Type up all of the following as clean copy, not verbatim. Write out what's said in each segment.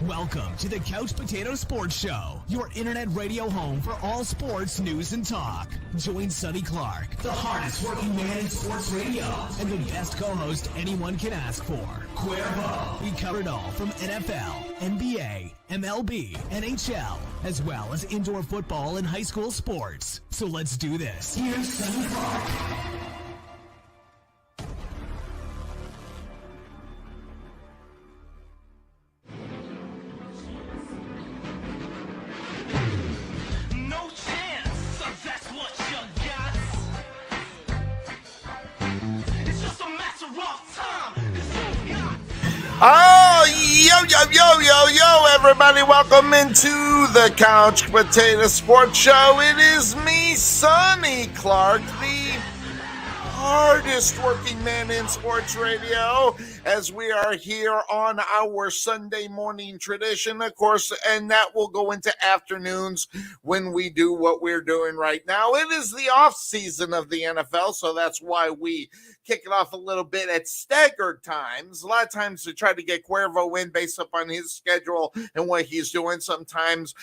Welcome to the Couch Potato Sports Show, your internet radio home for all sports news and talk. Join Sonny Clark, the hardest working man in sports radio, and the best co-host anyone can ask for, CUERVO. We covered all from NFL, NBA, MLB, NHL, as well as indoor football and high school sports. So let's do this. Here's Sonny Clark. Oh, yo, everybody. Welcome into the Couch Potato Sports Show. It is me, Sonny Clark, the hardest working man in sports radio, as we are here on our Sunday morning tradition, of course, and that will go into afternoons when we do what we're doing right now. It is the off season of the NFL, so that's why we kick it off a little bit at staggered times. A lot of times to try to get CUERVO in based upon his schedule and what he's doing, sometimes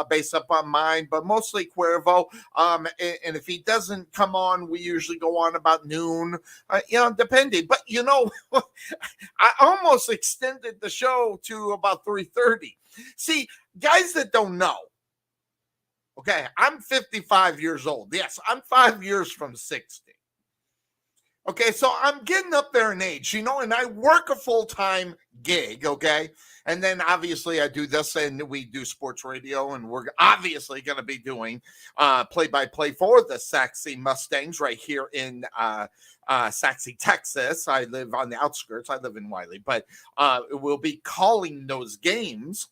based upon mine, but mostly CUERVO. And if he doesn't come on, we usually go on about noon, depending. But, I almost extended the show to about 3:30. See, guys that don't know, okay, I'm 55 years old. Yes, I'm 5 years from 60. Okay, so I'm getting up there in age, and I work a full-time gig, okay? And then obviously I do this, and we do sports radio, and we're obviously going to be doing play-by-play for the Saxy Mustangs right here in Saxy, Texas. I live on the outskirts. I live in Wiley, but we'll be calling those games.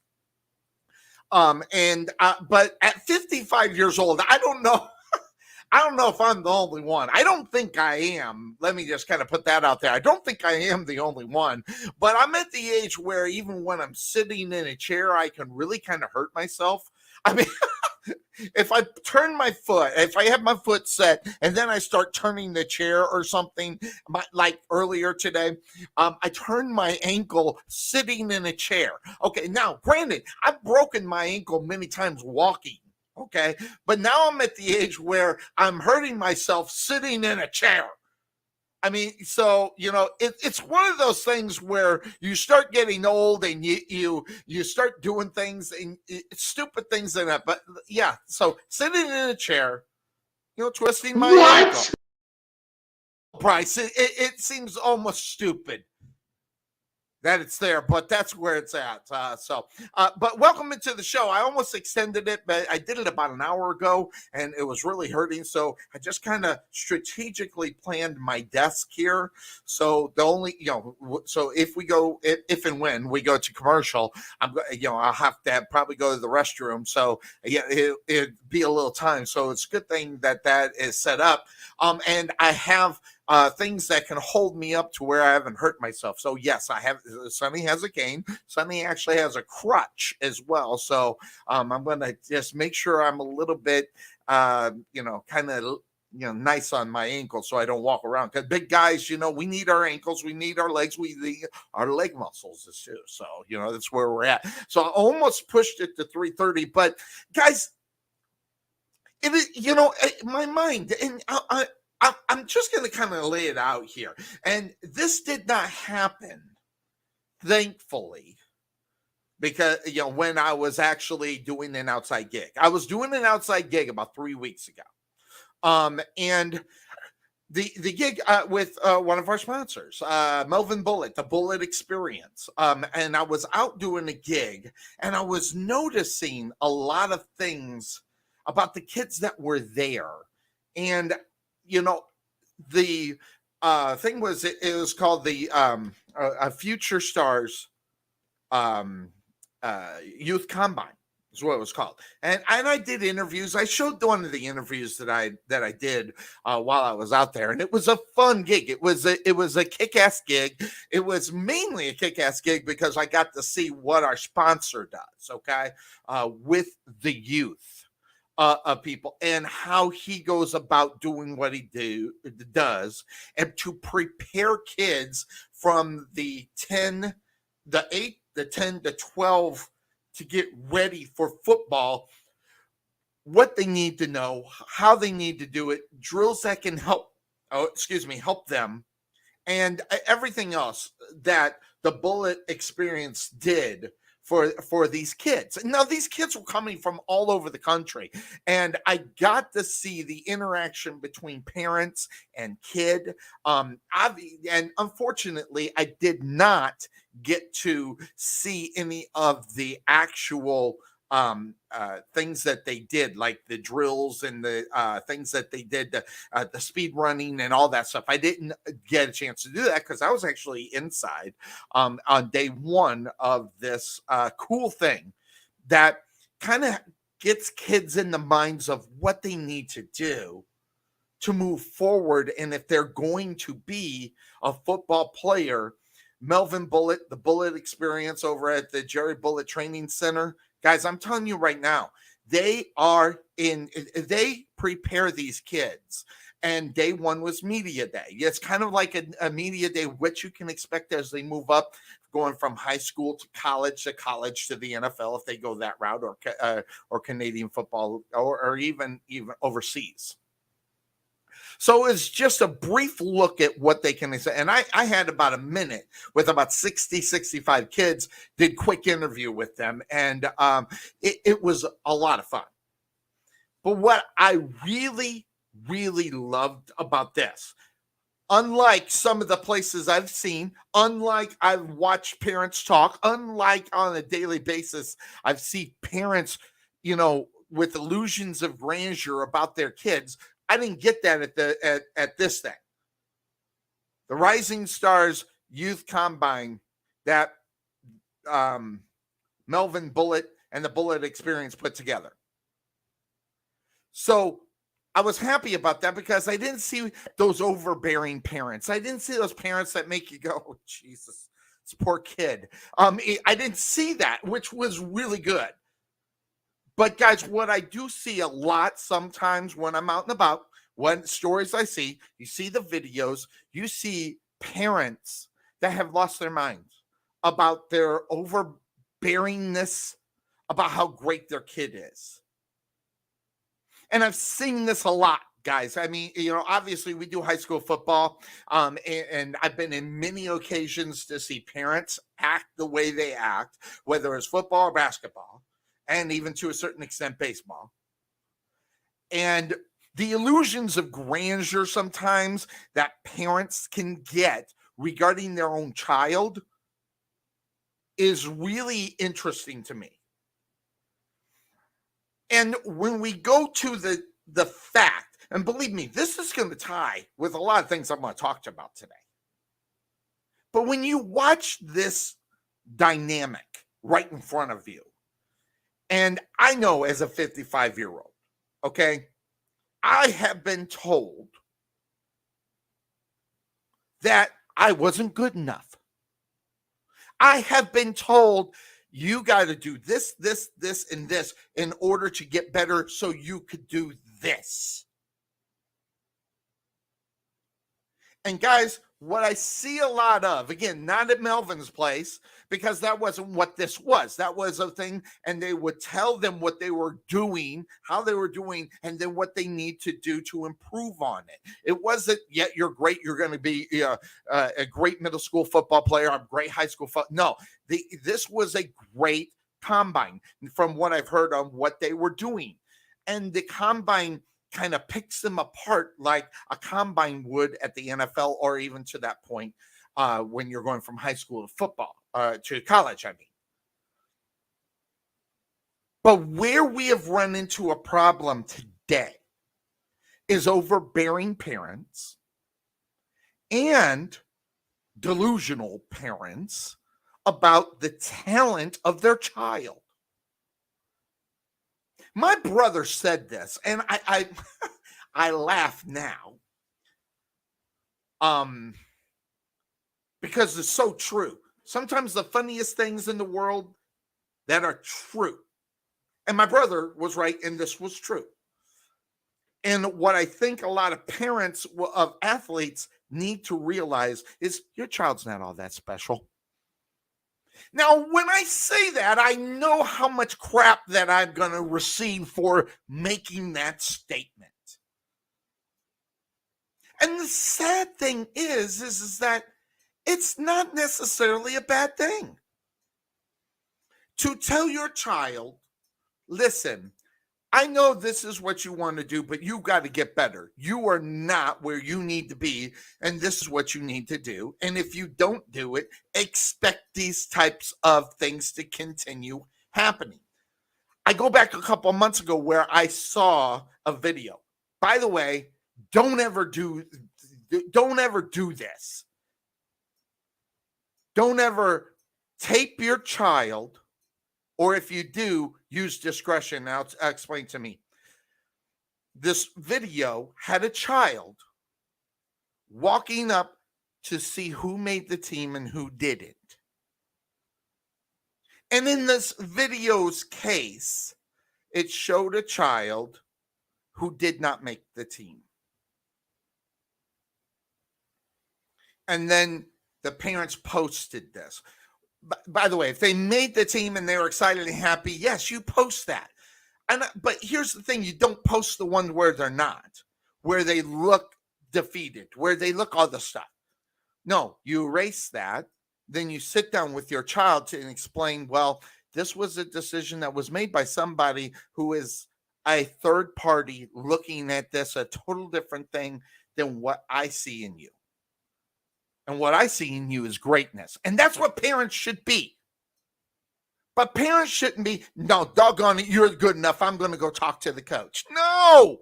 But at 55 years old, I don't know if I'm the only one. I don't think I am. Let me just kind of put that out there. I don't think I am the only one, but I'm at the age where even when I'm sitting in a chair, I can really kind of hurt myself. I mean, if I turn my foot, if I have my foot set and then I start turning the chair or something, like earlier today, I turned my ankle sitting in a chair. Okay, now, granted, I've broken my ankle many times walking. Okay, but now I'm at the age where I'm hurting myself sitting in a chair. I mean, so, it's one of those things where you start getting old and you start doing things and stupid things in it. But yeah, so sitting in a chair, twisting my ankle. Bryce, it seems almost stupid that it's there, but that's where it's at. But welcome into the show. I almost extended it, but I did it about an hour ago, and it was really hurting. So I just kind of strategically planned my desk here. So so if and when we go to commercial, I'll have to probably go to the restroom. So yeah, it'd be a little time. So it's a good thing that is set up. And I have things that can hold me up to where I haven't hurt myself. So yes, I have. Sonny has a cane. Sonny actually has a crutch as well. So I'm going to just make sure I'm a little bit, nice on my ankle so I don't walk around. Because big guys, we need our ankles, we need our legs, we need our leg muscles too. So that's where we're at. So I almost pushed it to 3:30, but guys, my mind and I'm just going to kind of lay it out here. And this did not happen, thankfully, because, when I was actually doing an outside gig. I was doing an outside gig about 3 weeks ago. And the gig with one of our sponsors, Melvin Bullet, the Bullet Experience. And I was out doing a gig, and I was noticing a lot of things about the kids that were there. And the thing was, it was called the Future Stars Youth Combine is what it was called. And I did interviews. I showed one of the interviews that I did while I was out there, and it was a fun gig. It was a kick-ass gig. It was mainly a kick-ass gig because I got to see what our sponsor does, okay, with the youth. Of people and how he goes about doing what he does, and to prepare kids from the 10 to 12 to get ready for football, what they need to know, how they need to do it, drills that can help them, and everything else that the Bullet experience did for these kids. Now, these kids were coming from all over the country, and I got to see the interaction between parents and kid. And unfortunately, I did not get to see any of the actual things that they did, like the drills and the things that they did, the speed running and all that stuff. I didn't get a chance to do that because I was actually inside on day one of this cool thing that kind of gets kids in the minds of what they need to do to move forward. And if they're going to be a football player, Melvin Bullet, the Bullet experience over at the Jerry Bullet Training Center, guys, I'm telling you right now, they prepare these kids. And day one was media day. It's kind of like a media day, which you can expect as they move up, going from high school to college to the NFL, if they go that route, or Canadian football, or even overseas. So it's just a brief look at what they can say. And I had about a minute with about 60, 65 kids, did quick interview with them. And it was a lot of fun. But what I really, really loved about this, unlike some of the places I've seen, unlike I've watched parents talk, unlike on a daily basis, I've seen parents, with illusions of grandeur about their kids. I didn't get that at this thing. The Rising Stars Youth Combine that Melvin Bullet and the Bullet Experience put together. So I was happy about that because I didn't see those overbearing parents. I didn't see those parents that make you go, oh, Jesus, this poor kid. I didn't see that, which was really good. But guys, what I do see a lot sometimes when I'm out and about, when stories I see, you see the videos, you see parents that have lost their minds about their overbearingness, about how great their kid is. And I've seen this a lot, guys. I mean, obviously we do high school football, and I've been in many occasions to see parents act the way they act, whether it's football or basketball, and even to a certain extent baseball. And the illusions of grandeur sometimes that parents can get regarding their own child is really interesting to me. And when we go to the fact, and believe me, this is going to tie with a lot of things I'm going to talk about today. But when you watch this dynamic right in front of you, and I know as a 55-year-old, okay, I have been told that I wasn't good enough. I have been told you got to do this, and this in order to get better so you could do this. And guys, what I see a lot of, again, not at Melvin's place, because that wasn't what this was. That was a thing, and they would tell them what they were doing, how they were doing, and then what they need to do to improve on it. It wasn't, yeah, you're great, you're going to be a great middle school football player, a great high school football. No, this was a great combine from what I've heard on what they were doing. And the combine kind of picks them apart like a combine would at the NFL, or even to that point when you're going from high school to football, to college, I mean. But where we have run into a problem today is overbearing parents and delusional parents about the talent of their child. My brother said this, and I I laugh now, because it's so true. Sometimes the funniest things in the world that are true. And my brother was right, and this was true. And what I think a lot of parents of athletes need to realize is your child's not all that special. Now, when I say that, I know how much crap that I'm going to receive for making that statement. And the sad thing is that it's not necessarily a bad thing to tell your child, listen, I know this is what you want to do, but you got to get better. You are not where you need to be, and this is what you need to do. And if you don't do it, expect these types of things to continue happening. I go back a couple of months ago where I saw a video. By the way, don't ever do this. Don't ever tape your child, or if you do, use discretion. Now, explain to me. This video had a child walking up to see who made the team and who didn't. And in this video's case, it showed a child who did not make the team. And then the parents posted this. By the way, if they made the team and they were excited and happy, yes, you post that. But here's the thing, you don't post the one where they're not, where they look defeated, where they look all the stuff. No, you erase that. Then you sit down with your child and explain, well, this was a decision that was made by somebody who is a third party looking at this, a total different thing than what I see in you. And what I see in you is greatness. And that's what parents should be. But parents shouldn't be, no, doggone it, you're good enough, I'm going to go talk to the coach. No!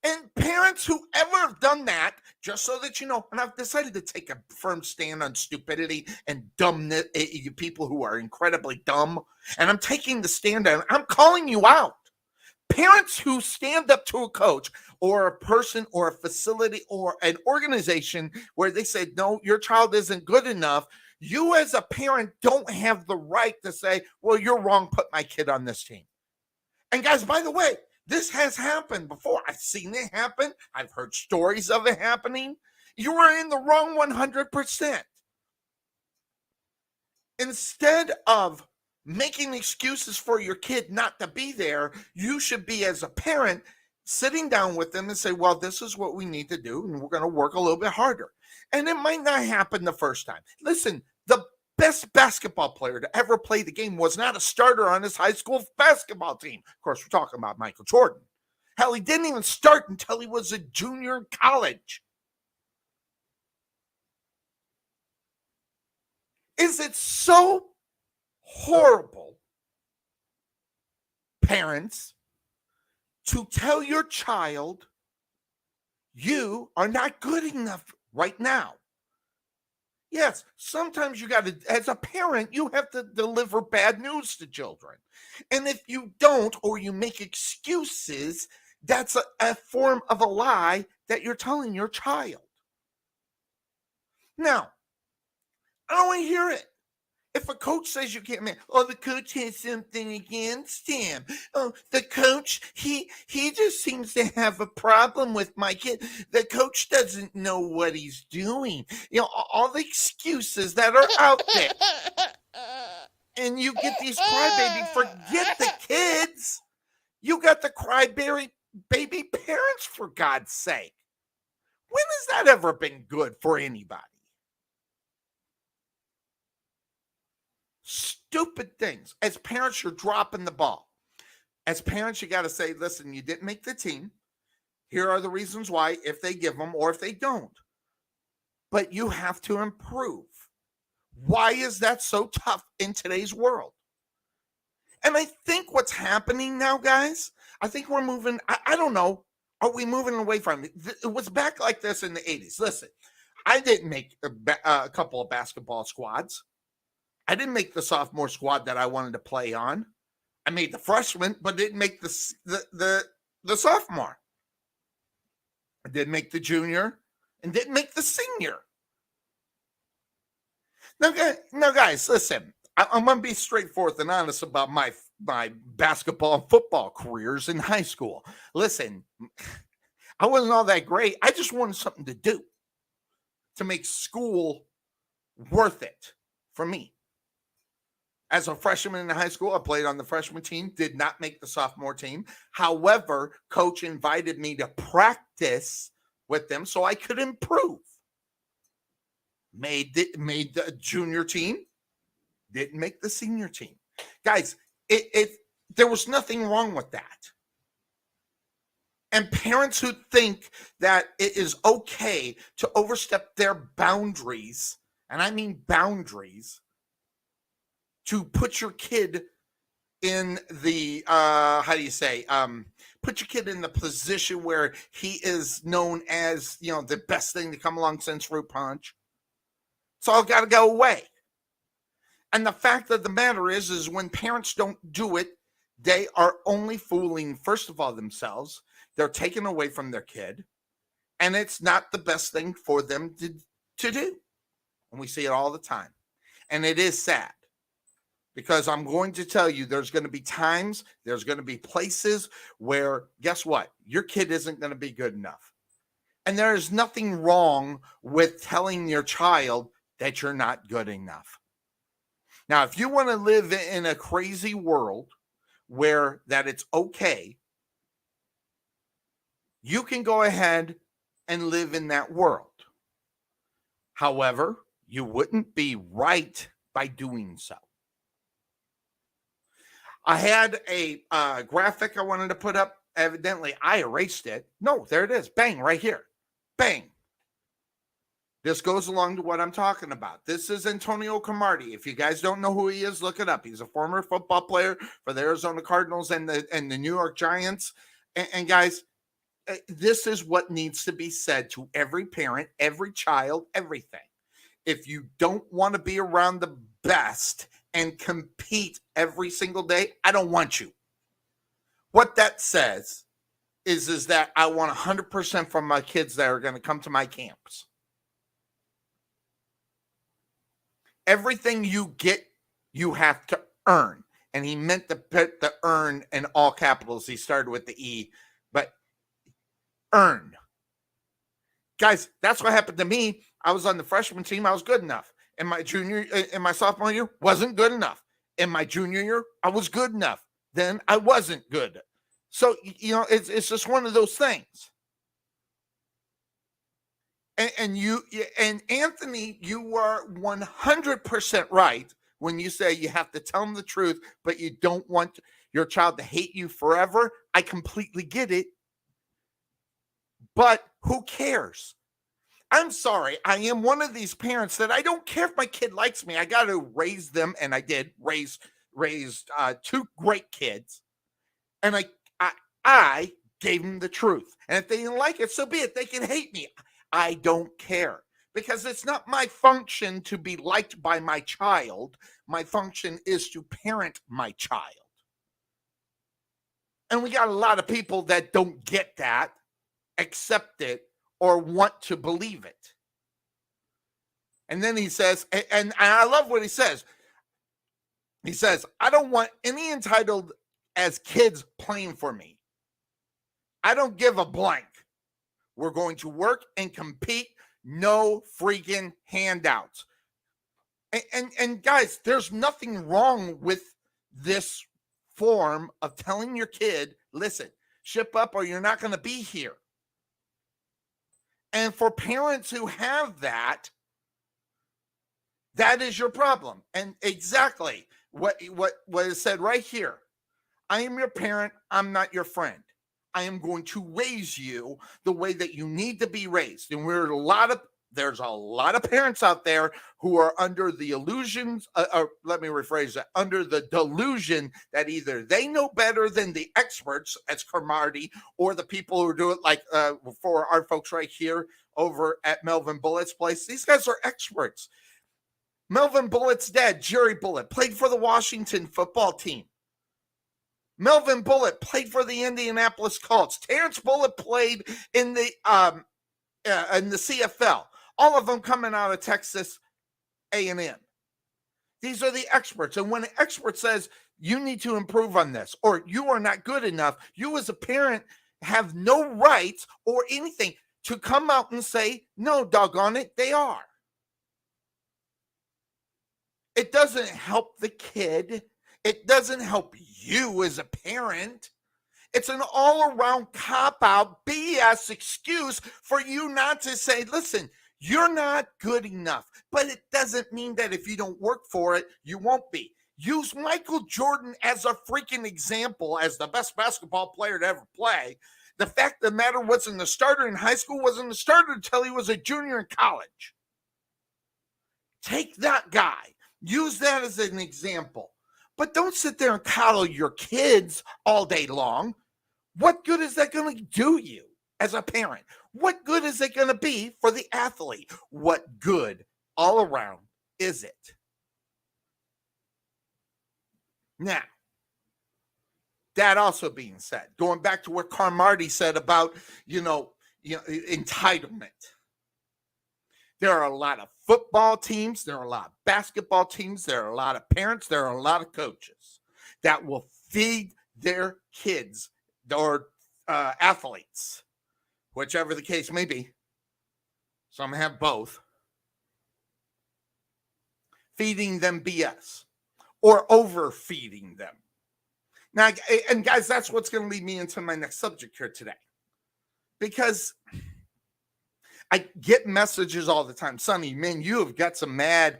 And parents who ever have done that, just so that you know, and I've decided to take a firm stand on stupidity and dumbness, people who are incredibly dumb, and I'm taking the stand on, I'm calling you out. Parents who stand up to a coach or a person or a facility or an organization where they say, no, your child isn't good enough, you as a parent don't have the right to say, well, you're wrong, put my kid on this team. And guys, by the way, this has happened before. I've seen it happen. I've heard stories of it happening. You are in the wrong 100%. Instead of making excuses for your kid not to be there, you should be, as a parent, sitting down with them and say, well, this is what we need to do, and we're going to work a little bit harder. And it might not happen the first time. Listen, the best basketball player to ever play the game was not a starter on his high school basketball team. Of course, we're talking about Michael Jordan. Hell, he didn't even start until he was a junior in college. Is it so horrible, parents, to tell your child you are not good enough right now? Yes, sometimes you got to, as a parent, you have to deliver bad news to children. And if you don't, or you make excuses, that's a form of a lie that you're telling your child. Now, I don't want to hear it. If a coach says you can't, the coach has something against him. Oh, the coach, he just seems to have a problem with my kid. The coach doesn't know what he's doing. You know, all the excuses that are out there. And you get these crybaby, forget the kids. You got the crybaby baby parents, for God's sake. When has that ever been good for anybody? Stupid things. As parents, you're dropping the ball. As parents, you got to say, listen, you didn't make the team. Here are the reasons why, if they give them or if they don't. But you have to improve. Why is that so tough in today's world? And I think what's happening now, guys, I think we're moving, I don't know, are we moving away from it? It was back like this in the 80s. Listen, I didn't make a couple of basketball squads. I didn't make the sophomore squad that I wanted to play on. I made the freshman, but didn't make the sophomore. I didn't make the junior and didn't make the senior. Now, guys, listen. I'm going to be straightforward and honest about my basketball and football careers in high school. Listen, I wasn't all that great. I just wanted something to do to make school worth it for me. As a freshman in high school, I played on the freshman team, did not make the sophomore team. However, coach invited me to practice with them so I could improve. Made the junior team, didn't make the senior team. Guys, there was nothing wrong with that. And parents who think that it is okay to overstep their boundaries, and I mean boundaries, to put your kid in the, put your kid in the position where he is known as, the best thing to come along since fruit punch. It's all got to go away. And the fact of the matter is when parents don't do it, they are only fooling, first of all, themselves. They're taken away from their kid, and it's not the best thing for them to do. And we see it all the time. And it is sad, because I'm going to tell you, there's going to be times, there's going to be places where, guess what? Your kid isn't going to be good enough. And there is nothing wrong with telling your child that you're not good enough. Now, if you want to live in a crazy world where that it's okay, you can go ahead and live in that world. However, you wouldn't be right by doing so. I had a graphic I wanted to put up. Evidently, I erased it. No, there it is. Bang, right here. Bang. This goes along to what I'm talking about. This is Antonio Cromartie. If you guys don't know who he is, look it up. He's a former football player for the Arizona Cardinals and the New York Giants. And guys, this is what needs to be said to every parent, every child, everything. If you don't want to be around the best and compete every single day, I don't want you. What that says is that I want 100% from my kids that are going to come to my camps. Everything you get, you have to earn. And he meant to put the earn in all capitals. He started with the E, but earn. Guys, that's what happened to me. I was on the freshman team. I was good enough. In my sophomore year, wasn't good enough. In my junior year, I was good enough. Then I wasn't good. So, it's just one of those things. And Anthony, you are 100% right when you say you have to tell them the truth, but you don't want your child to hate you forever. I completely get it. But who cares? I'm sorry. I am one of these parents that I don't care if my kid likes me. I got to raise them, and I did raise two great kids, and I gave them the truth. And if they didn't like it, so be it. They can hate me. I don't care, because it's not my function to be liked by my child. My function is to parent my child. And we got a lot of people that don't get that, accept it, or want to believe it. And then he says, and I love what he says. He says, I don't want any entitled as kids playing for me. I don't give a blank. We're going to work and compete. No freaking handouts. And guys, there's nothing wrong with this form of telling your kid, listen, ship up or you're not going to be here. And for parents who have that is your problem. And exactly what is said right here. I am your parent. I'm not your friend. I am going to raise you the way that you need to be raised. And there's a lot of parents out there who are under the illusions, let me rephrase that, under the delusion that either they know better than the experts, as Cromartie, or the people who do it, like for our folks right here over at Melvin Bullett's place. These guys are experts. Melvin Bullett's dad, Jerry Bullitt, played for the Washington football team. Melvin Bullitt played for the Indianapolis Colts. Terrence Bullitt played in the CFL. All of them coming out of Texas A&M. These are the experts. And when an expert says, you need to improve on this, or you are not good enough, you as a parent have no rights or anything to come out and say, no, doggone it, they are. It doesn't help the kid. It doesn't help you as a parent. It's an all-around cop-out BS excuse for you not to say, listen, you're not good enough. But it doesn't mean that if you don't work for it, you won't be. Use Michael Jordan as a freaking example as the best basketball player to ever play. The fact of the matter wasn't the starter in high school, wasn't the starter until he was a junior in college. Take that guy. Use that as an example. But don't sit there and coddle your kids all day long. What good is that going to do you as a parent? What good is it going to be for the athlete? What good all around is it? Now, that also being said, going back to what Carmarty said about, entitlement. There are a lot of football teams. There are a lot of basketball teams. There are a lot of parents. There are a lot of coaches that will feed their kids or athletes, whichever the case may be. Some have both. Feeding them BS or overfeeding them. Now, and guys, that's what's going to lead me into my next subject here today. Because I get messages all the time. Sonny, man, you have got some mad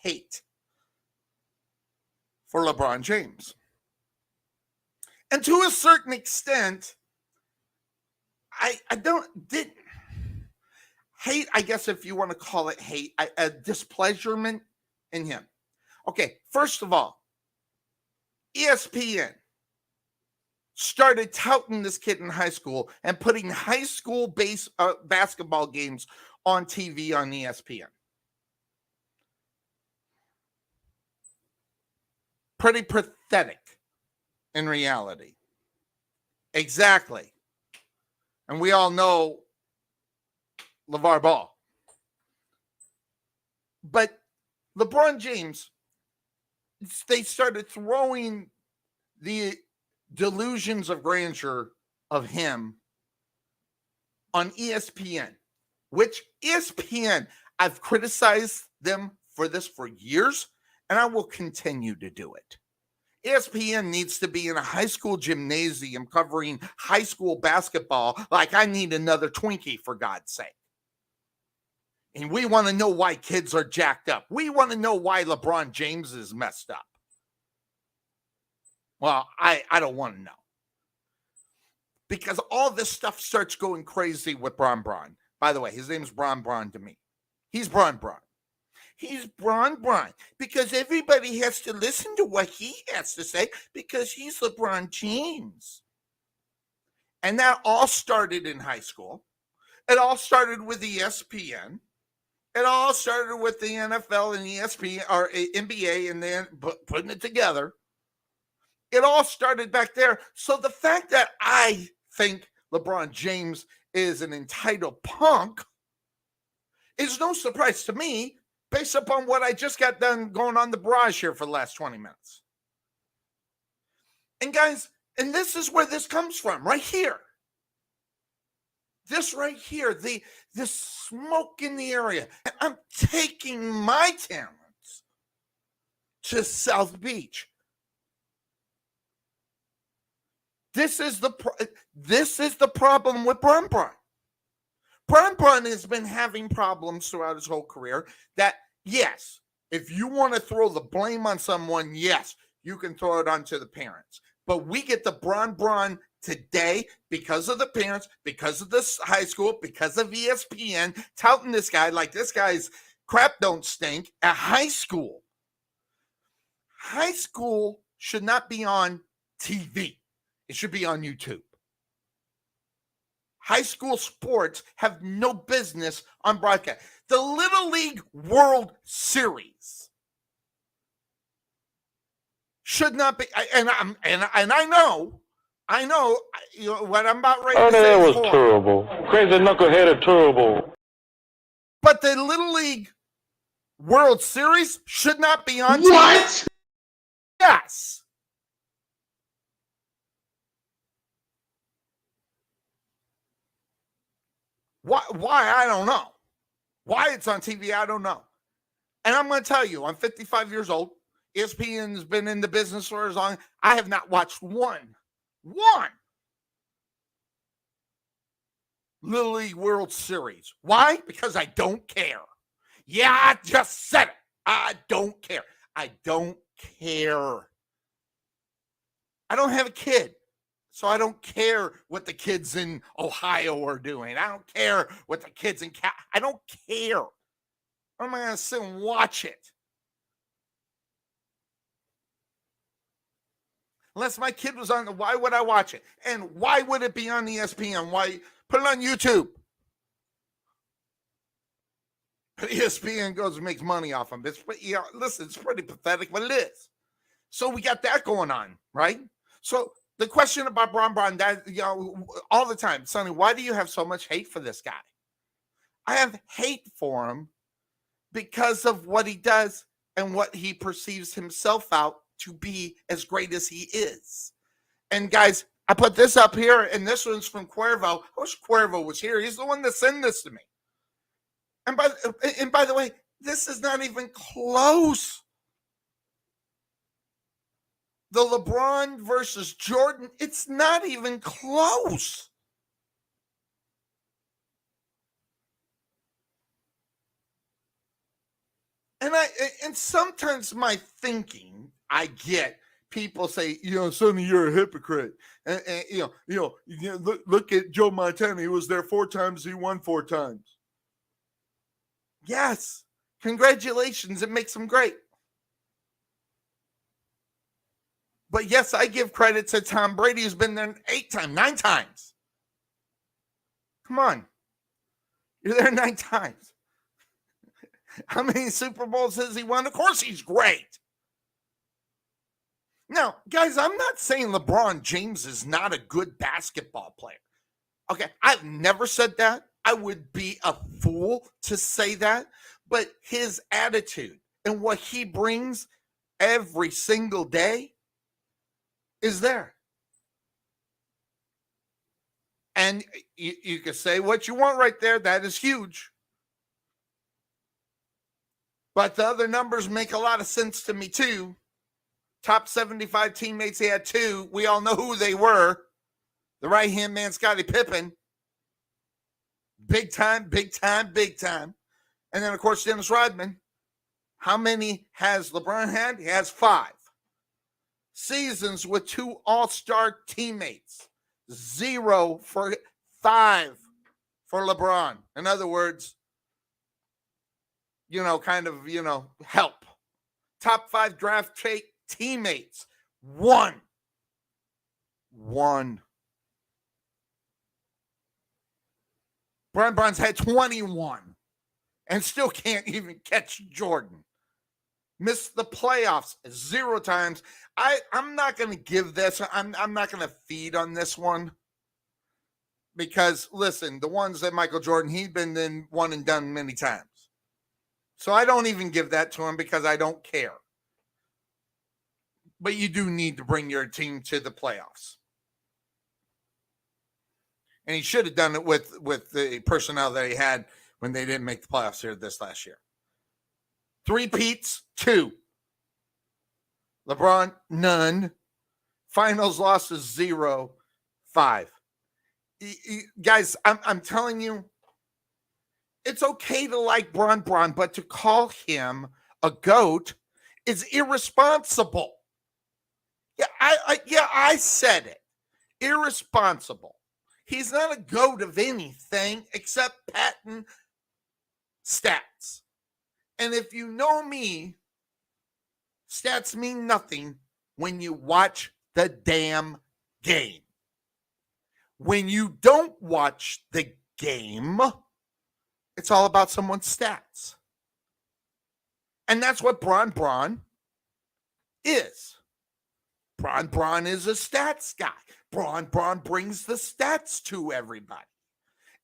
hate for LeBron James. And to a certain extent, I did hate, I guess if you want to call it hate, a displeasurement in him. Okay, first of all, ESPN started touting this kid in high school and putting high school basketball games on TV on ESPN. Pretty pathetic in reality. Exactly. And we all know LeVar Ball. But LeBron James, they started throwing the delusions of grandeur of him on ESPN, which ESPN, I've criticized them for this for years, and I will continue to do it. ESPN needs to be in a high school gymnasium covering high school basketball like I need another Twinkie, for God's sake. And we want to know why kids are jacked up. We want to know why LeBron James is messed up. Well, I don't want to know. Because all this stuff starts going crazy with Bron. By the way, his name's Bron to me. He's Bron. He's Bron because everybody has to listen to what he has to say because he's LeBron James. And that all started in high school. It all started with ESPN. It all started with the NFL and ESPN or NBA and then putting it together. It all started back there. So the fact that I think LeBron James is an entitled punk is no surprise to me based upon what I just got done going on the barrage here for the last 20 minutes. And guys, and this is where this comes from, right here. This right here, the smoke in the area. And I'm taking my talents to South Beach. This is the problem with Bron. Bron has been having problems throughout his whole career that, yes, if you want to throw the blame on someone, yes, you can throw it onto the parents. But we get the Bron today because of the parents, because of this high school, because of ESPN, touting this guy like this guy's crap don't stink at high school. High school should not be on TV. It should be on YouTube. High school sports have no business on broadcast. The Little League World Series should not be, and I know, you know what I'm about ready to say. That was terrible. Crazy knucklehead, terrible. But the Little League World Series should not be on. What? Yes. Why? I don't know. Why it's on TV, I don't know. And I'm going to tell you, I'm 55 years old. ESPN's been in the business for as long. I have not watched one Little League World Series. Why? Because I don't care. Yeah, I just said it. I don't care. I don't care. I don't have a kid, so I don't care what the kids in Ohio are doing. I don't care what the kids in I don't care. I'm going to sit and watch it. Unless my kid was on, why would I watch it? And why would it be on ESPN? Why put it on YouTube? ESPN goes and makes money off them. It's, listen, it's pretty pathetic, but it is. So we got that going on, right? So the question about Braun, that all the time, Sonny, why do you have so much hate for this guy? I have hate for him because of what he does and what he perceives himself out to be as great as he is. And guys, I put this up here, and this one's from CUERVO. I wish CUERVO was here. He's the one that sent this to me. And by the way, this is not even close. The LeBron versus Jordan, it's not even close. And sometimes my thinking, I get people say, Sonny, you're a hypocrite. And look at Joe Montana. He was there 4 times. He won 4 times. Yes. Congratulations. It makes him great. But yes, I give credit to Tom Brady, who's been there 8 times, 9 times. Come on. You're there 9 times. How many Super Bowls has he won? Of course he's great. Now, guys, I'm not saying LeBron James is not a good basketball player. Okay, I've never said that. I would be a fool to say that. But his attitude and what he brings every single day is there. And you can say what you want right there. That is huge. But the other numbers make a lot of sense to me too. Top 75 teammates, he had 2. We all know who they were. The right-hand man, Scottie Pippen. Big time, big time, big time. And then, of course, Dennis Rodman. How many has LeBron had? He has 5. Seasons with 2 all-star teammates. 0 for 5 for LeBron. In other words, help. Top 5 draft teammates. 1. Braun's had 21 and still can't even catch Jordan. Missed the playoffs 0 times. I'm not going to give this. I'm not going to feed on this one. Because, listen, the ones that Michael Jordan, he'd been in one and done many times. So I don't even give that to him because I don't care. But you do need to bring your team to the playoffs. And he should have done it with the personnel that he had when they didn't make the playoffs here this last year. 3-peats, 2. LeBron, none. Finals losses, 0, 5. Guys, I'm telling you, it's okay to like Braun, but to call him a GOAT is irresponsible. I said it. Irresponsible. He's not a GOAT of anything except patent stats. And if you know me, stats mean nothing when you watch the damn game. When you don't watch the game, it's all about someone's stats. And that's what Braun is. Braun is a stats guy. Braun brings the stats to everybody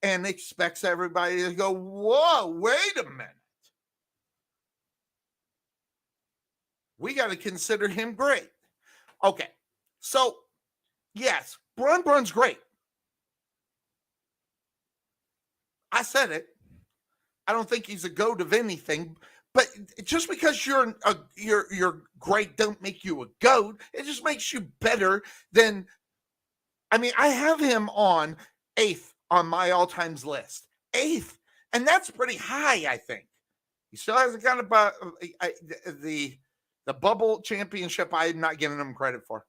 and expects everybody to go, whoa, wait a minute. We got to consider him great. Okay, so yes, Braun's great. I said it. I don't think he's a GOAT of anything, But just because you're great don't make you a GOAT. It just makes you better than. I mean, I have him on 8th on my all-times list. 8th, and that's pretty high, I think. He still hasn't got about the bubble championship. I'm not giving him credit for.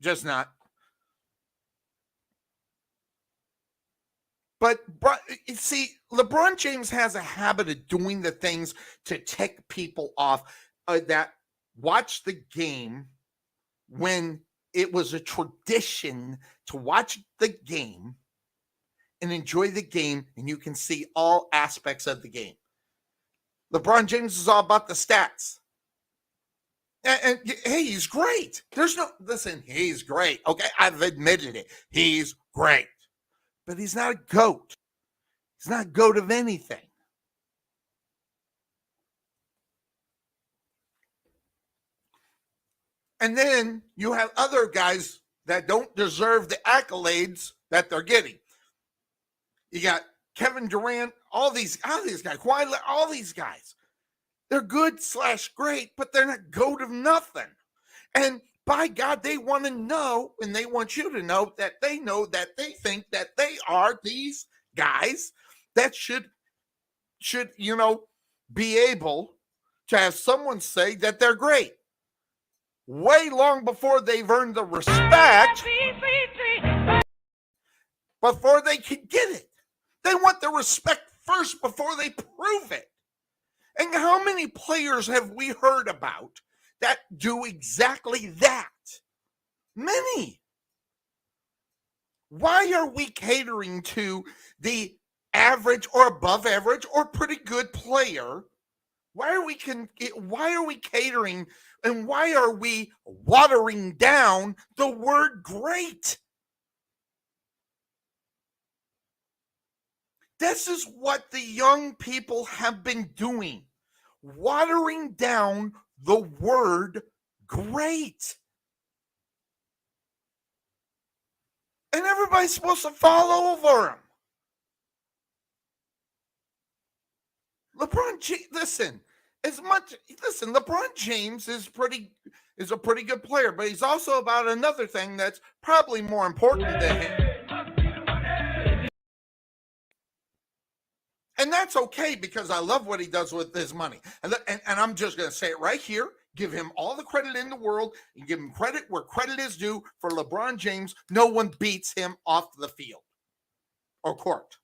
Just not. But see, LeBron James has a habit of doing the things to tick people off that watch the game when it was a tradition to watch the game and enjoy the game, and you can see all aspects of the game. LeBron James is all about the stats. And hey, he's great. He's great. Okay, I've admitted it. He's great. But he's not a GOAT. He's not a GOAT of anything. And then you have other guys that don't deserve the accolades that they're getting. You got Kevin Durant, all these guys, Kawhi, all these guys. They're good / great, but they're not GOAT of nothing. And by God, they want to know, and they want you to know that they think that they are these guys that should be able to have someone say that they're great. Way long before they've earned the respect, before they can get it. They want the respect first before they prove it. And how many players have we heard about that do exactly that? Many. Why are we catering to the average or above average or pretty good player? Why are we catering and why are we watering down the word great? This is what the young people have been doing. Watering down the word great. And everybody's supposed to fall over him. LeBron James is a pretty good player, but he's also about another thing that's probably more important than him. And that's okay because I love what he does with his money. And I'm just going to say it right here. Give him all the credit in the world and give him credit where credit is due. For LeBron James, no one beats him off the field or court.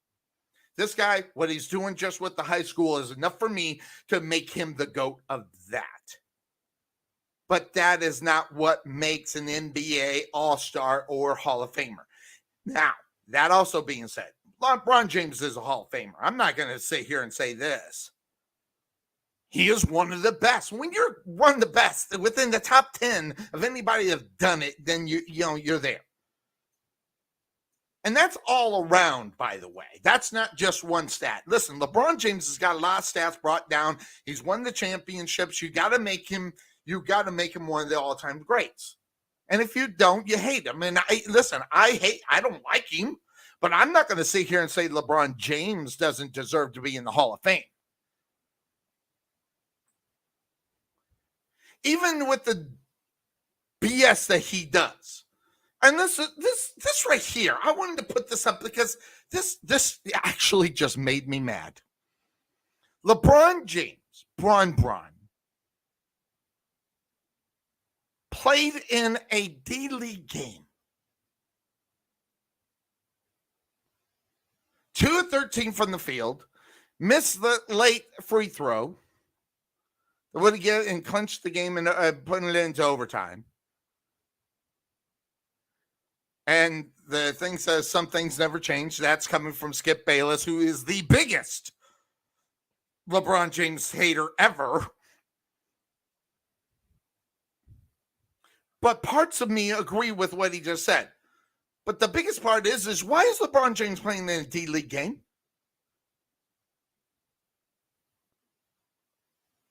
This guy, what he's doing just with the high school is enough for me to make him the GOAT of that. But that is not what makes an NBA All-Star or Hall of Famer. Now, that also being said, LeBron James is a Hall of Famer. I'm not going to sit here and say this. He is one of the best. When you're one of the best within the top 10 of anybody that's done it, then you're there. And that's all around, by the way. That's not just one stat. Listen, LeBron James has got a lot of stats brought down. He's won the championships. You got to make him one of the all-time greats. And if you don't, you hate him. And I don't like him, but I'm not going to sit here and say LeBron James doesn't deserve to be in the Hall of Fame. Even with the BS that he does. And this right here, I wanted to put this up because this actually just made me mad. LeBron James, Bron, played in a D-League game. 2 of 13 from the field, missed the late free throw. They would have get and clinched the game and putting it into overtime. And the thing says some things never change. That's coming from Skip Bayless, who is the biggest LeBron James hater ever. But parts of me agree with what he just said. But the biggest part is why is LeBron James playing in a D-League game?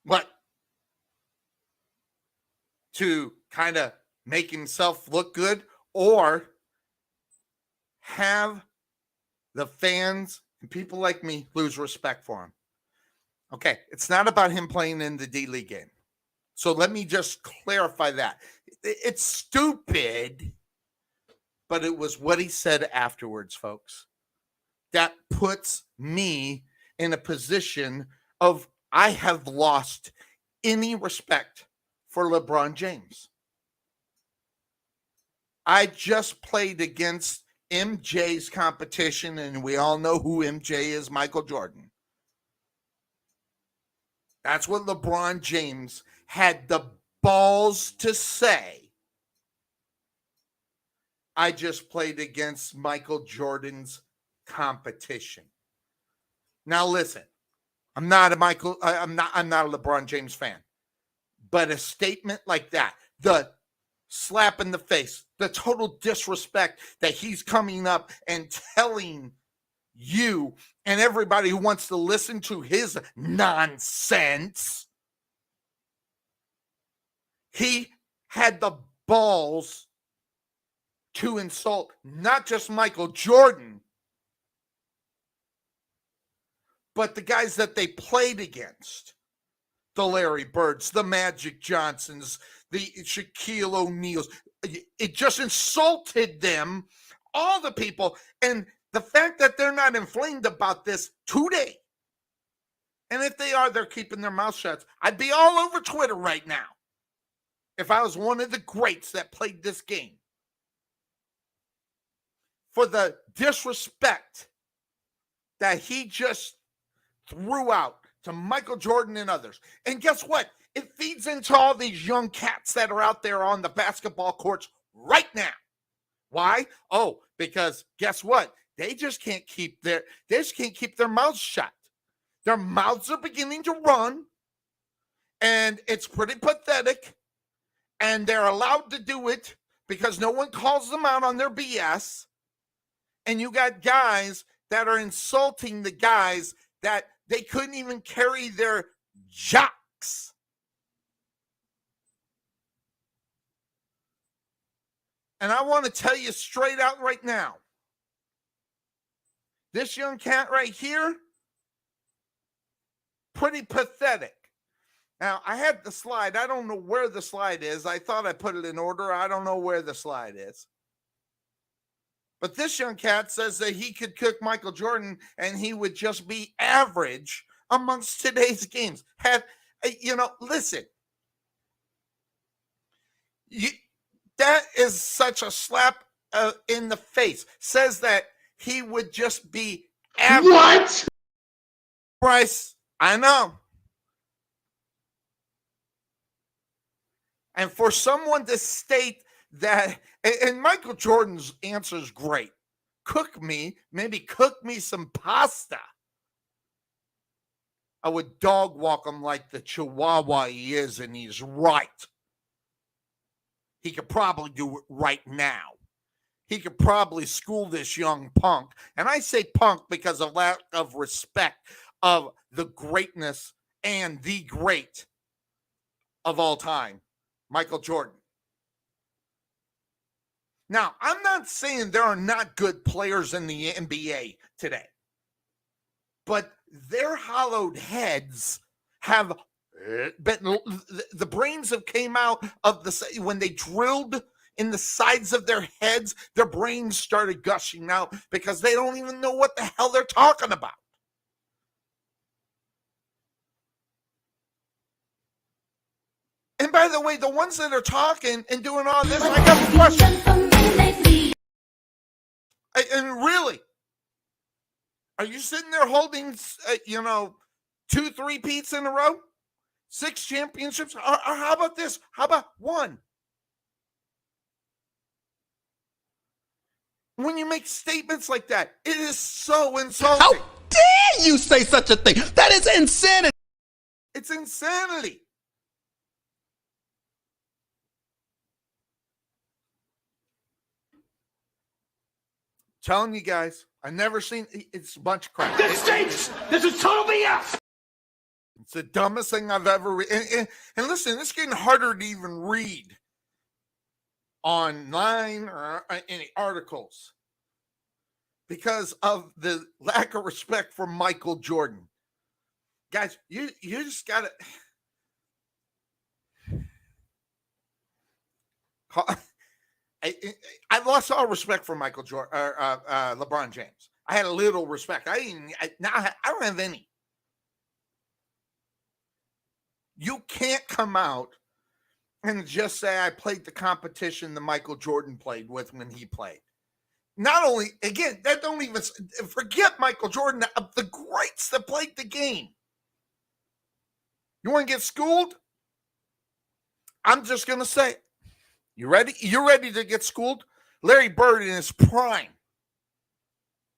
What? To kind of make himself look good or have the fans and people like me lose respect for him? Okay, it's not about him playing in the D-League game. So let me just clarify that. It's stupid, but it was what he said afterwards, folks. That puts me in a position of I have lost any respect for LeBron James. I just played against MJ's competition, and we all know who MJ is, Michael Jordan. That's what LeBron James had the balls to say. I just played against Michael Jordan's competition. Now listen, I'm not a LeBron James fan. But a statement like that, the slap in the face, the total disrespect that he's coming up and telling you and everybody who wants to listen to his nonsense. He had the balls to insult not just Michael Jordan, but the guys that they played against. The Larry Birds, the Magic Johnsons, the Shaquille O'Neals. It just insulted them, all the people. And the fact that they're not inflamed about this today, and if they are, they're keeping their mouth shut. I'd be all over Twitter right now if I was one of the greats that played this game. For the disrespect that he just threw out to Michael Jordan and others. And guess what? It feeds into all these young cats that are out there on the basketball courts right now. Why? Oh, because guess what? They just can't keep their mouths shut. Their mouths are beginning to run, and it's pretty pathetic. And they're allowed to do it because no one calls them out on their BS. And you got guys that are insulting the guys that they couldn't even carry their jocks. And I want to tell you straight out right now, this young cat right here, pretty pathetic. Now, I had the slide. I don't know where the slide is. I thought I put it in order. I don't know where the slide is. But this young cat says that he could cook Michael Jordan and he would just be average amongst today's games. Listen. That is such a slap in the face. Says that he would just be average. What? Bryce, I know. And for someone to state that, and Michael Jordan's answer is great. Cook me some pasta. I would dog walk him like the Chihuahua he is, and he's right. He could probably do it right now. He could probably school this young punk. And I say punk because of lack of respect of the greatness and the great of all time, Michael Jordan. Now, I'm not saying there are not good players in the NBA today, but their hollowed heads have been, the brains have came out of when they drilled in the sides of their heads, their brains started gushing out because they don't even know what the hell they're talking about. And by the way, the ones that are talking and doing all this, I got a question. And really, are you sitting there holding, 2 3-peats in a row? 6 championships? Or how about this? How about 1? When you make statements like that, it is so insulting. How dare you say such a thing? That is insanity. It's insanity. Telling you guys, I've never seen, it's a bunch of crap. This stinks. This is total BS. It's the dumbest thing I've ever read. And listen, it's getting harder to even read online or any articles because of the lack of respect for Michael Jordan. Guys, you just got to. I lost all respect for Michael Jordan or LeBron James. I had a little respect. Now I don't have any. You can't come out and just say I played the competition that Michael Jordan played with when he played. Not only, again, that don't even forget Michael Jordan, of the greats that played the game. You want to get schooled? I'm just going to say, you ready? You ready to get schooled? Larry Bird in his prime.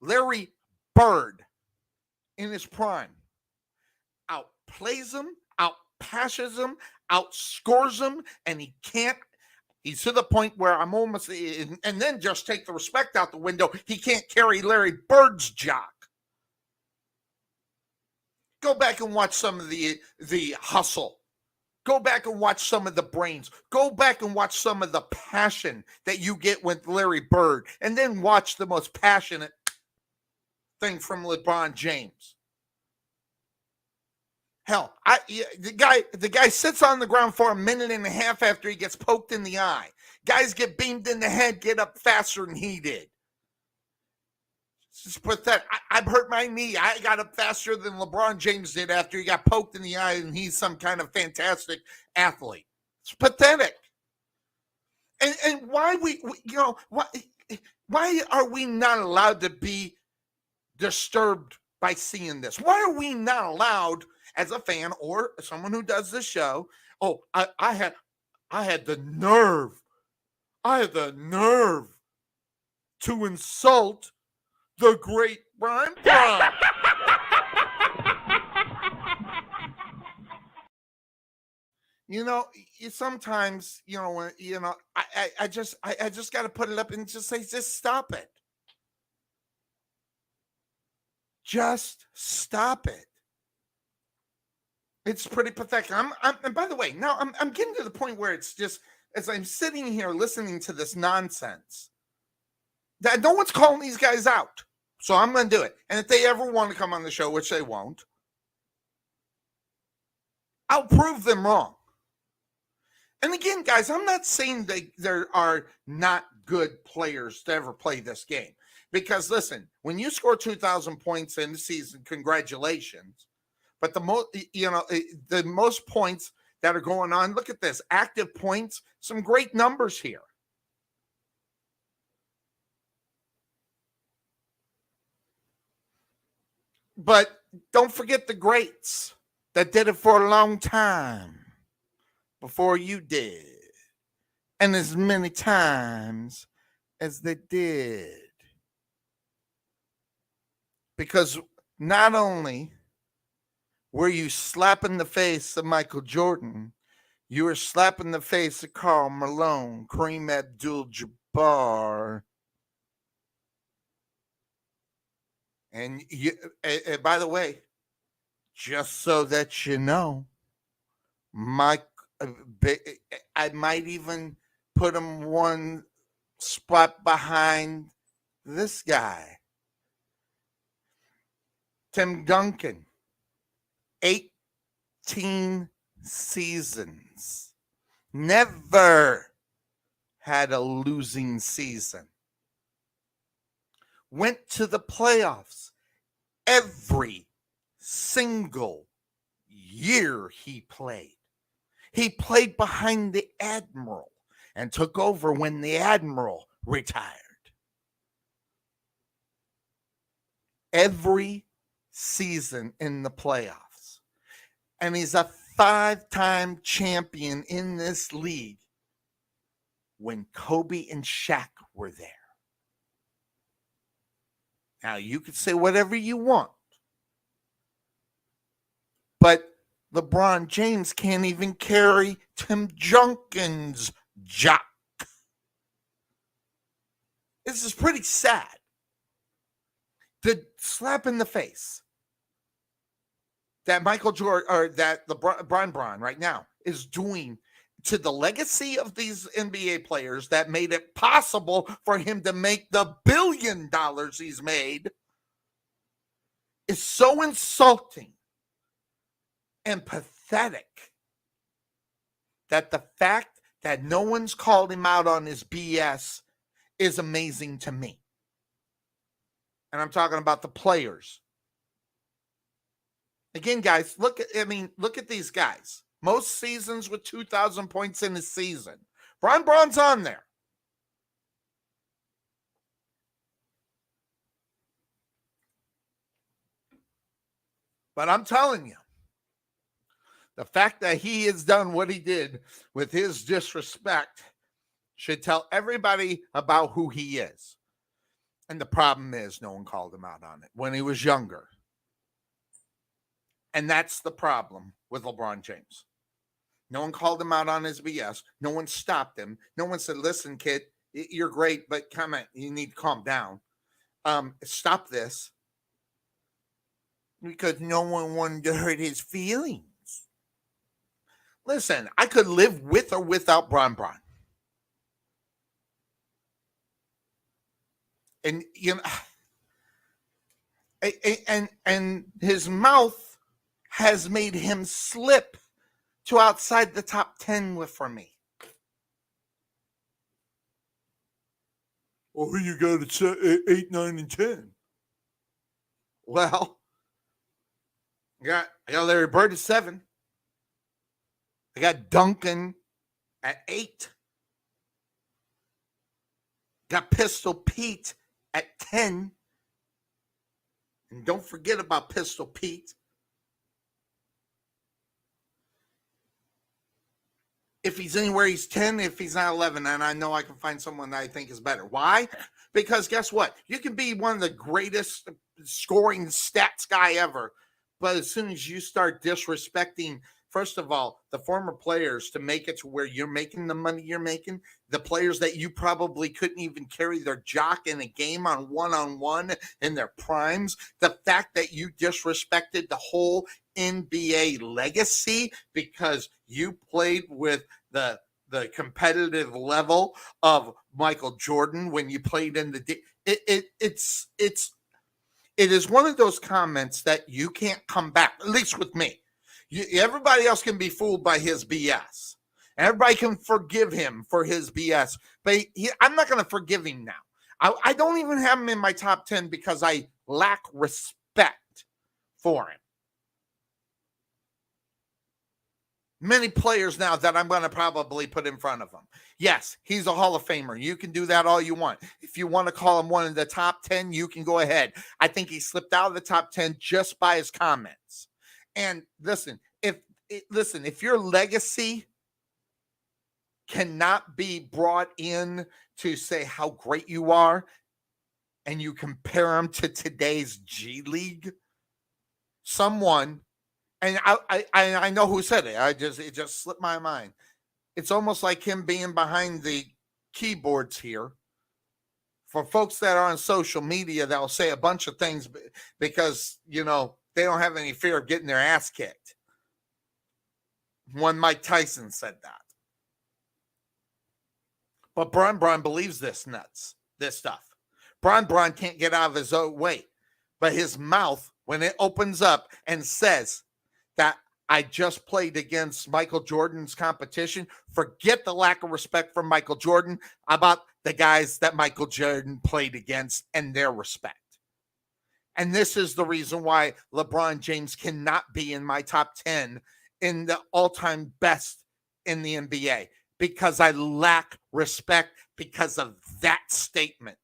Larry Bird in his prime outplays him, outpasses him, outscores him, and he can't. He's to the point where I'm almost, and then just take the respect out the window. He can't carry Larry Bird's jock. Go back and watch some of the hustle. Go back and watch some of the brains. Go back and watch some of the passion that you get with Larry Bird. And then watch the most passionate thing from LeBron James. Hell, the guy sits on the ground for a minute and a half after he gets poked in the eye. Guys get beamed in the head, get up faster than he did. It's just pathetic. I've hurt my knee. I got up faster than LeBron James did after he got poked in the eye, and he's some kind of fantastic athlete. It's pathetic. And why why are we not allowed to be disturbed by seeing this? Why are we not allowed, as a fan or someone who does this show? Oh, I had the nerve. I had the nerve to insult the great Brian Brown. Sometimes, I just got to put it up and just say, just stop it. Just stop it. It's pretty pathetic. And by the way, now I'm getting to the point where it's just, as I'm sitting here listening to this nonsense, that no one's calling these guys out. So I'm going to do it. And if they ever want to come on the show, which they won't, I'll prove them wrong. And again, guys, I'm not saying there are not good players to ever play this game. Because listen, when you score 2,000 points in the season, congratulations. But the most points that are going on, look at this, active points, some great numbers here. But don't forget the greats that did it for a long time before you did. And as many times as they did. Because not only were you slapping the face of Michael Jordan, you were slapping the face of Karl Malone, Kareem Abdul-Jabbar. And by the way, just so that you know, I might even put him one spot behind this guy. Tim Duncan, 18 seasons. Never had a losing season. Went to the playoffs every single year he played. He played behind the Admiral and took over when the Admiral retired. Every season in the playoffs. And he's a 5-time champion in this league when Kobe and Shaq were there. Now, you could say whatever you want, but LeBron James can't even carry Tim Duncan's jock. This is pretty sad. The slap in the face that Michael Jordan, or that LeBron right now is doing to the legacy of these NBA players that made it possible for him to make the $1 billion he's made is so insulting and pathetic that the fact that no one's called him out on his BS is amazing to me. And I'm talking about the players. Again, guys, look at these guys. Most seasons with 2,000 points in a season. Braun's on there. But I'm telling you, the fact that he has done what he did with his disrespect should tell everybody about who he is. And the problem is no one called him out on it when he was younger. And that's the problem with LeBron James. No one called him out on his BS. No one stopped him. No one said, listen, kid, you're great, but come on, you need to calm down. Stop this. Because no one wanted to hurt his feelings. Listen, I could live with or without Bron. And and his mouth has made him slip to outside the top 10 for me. Oh, you got it 8, 9, and 10. Well, I got Larry Bird at 7. I got Duncan at 8. Got Pistol Pete at 10. And don't forget about Pistol Pete. If he's anywhere, he's 10. If he's not 11, and I know I can find someone that I think is better. Why? Because guess what? You can be one of the greatest scoring stats guy ever, but as soon as you start disrespecting, first of all, the former players to make it to where you're making the money you're making, the players that you probably couldn't even carry their jock in a game on one-on-one in their primes, the fact that you disrespected the whole NBA legacy because you played with the competitive level of Michael Jordan when you played in the it is one of those comments that you can't come back, at least with me. Everybody else can be fooled by his BS. Everybody can forgive him for his BS, but I'm not going to forgive him now. I don't even have him in my top 10 because I lack respect for him. Many players now that I'm going to probably put in front of him. Yes, he's a Hall of Famer. You can do that all you want. If you want to call him one of the top 10, you can go ahead. I think he slipped out of the top 10 just by his comments. And listen, if your legacy cannot be brought in to say how great you are, and you compare him to today's G League, someone, and I know who said it. It just slipped my mind. It's almost like him being behind the keyboards here. For folks that are on social media, they'll say a bunch of things because, they don't have any fear of getting their ass kicked. One Mike Tyson said that. But Bron believes this stuff. Bron can't get out of his own way. But his mouth, when it opens up and says that I just played against Michael Jordan's competition, forget the lack of respect for Michael Jordan about the guys that Michael Jordan played against and their respect. And this is the reason why LeBron James cannot be in my top 10 in the all-time best in the NBA, because I lack respect because of that statement.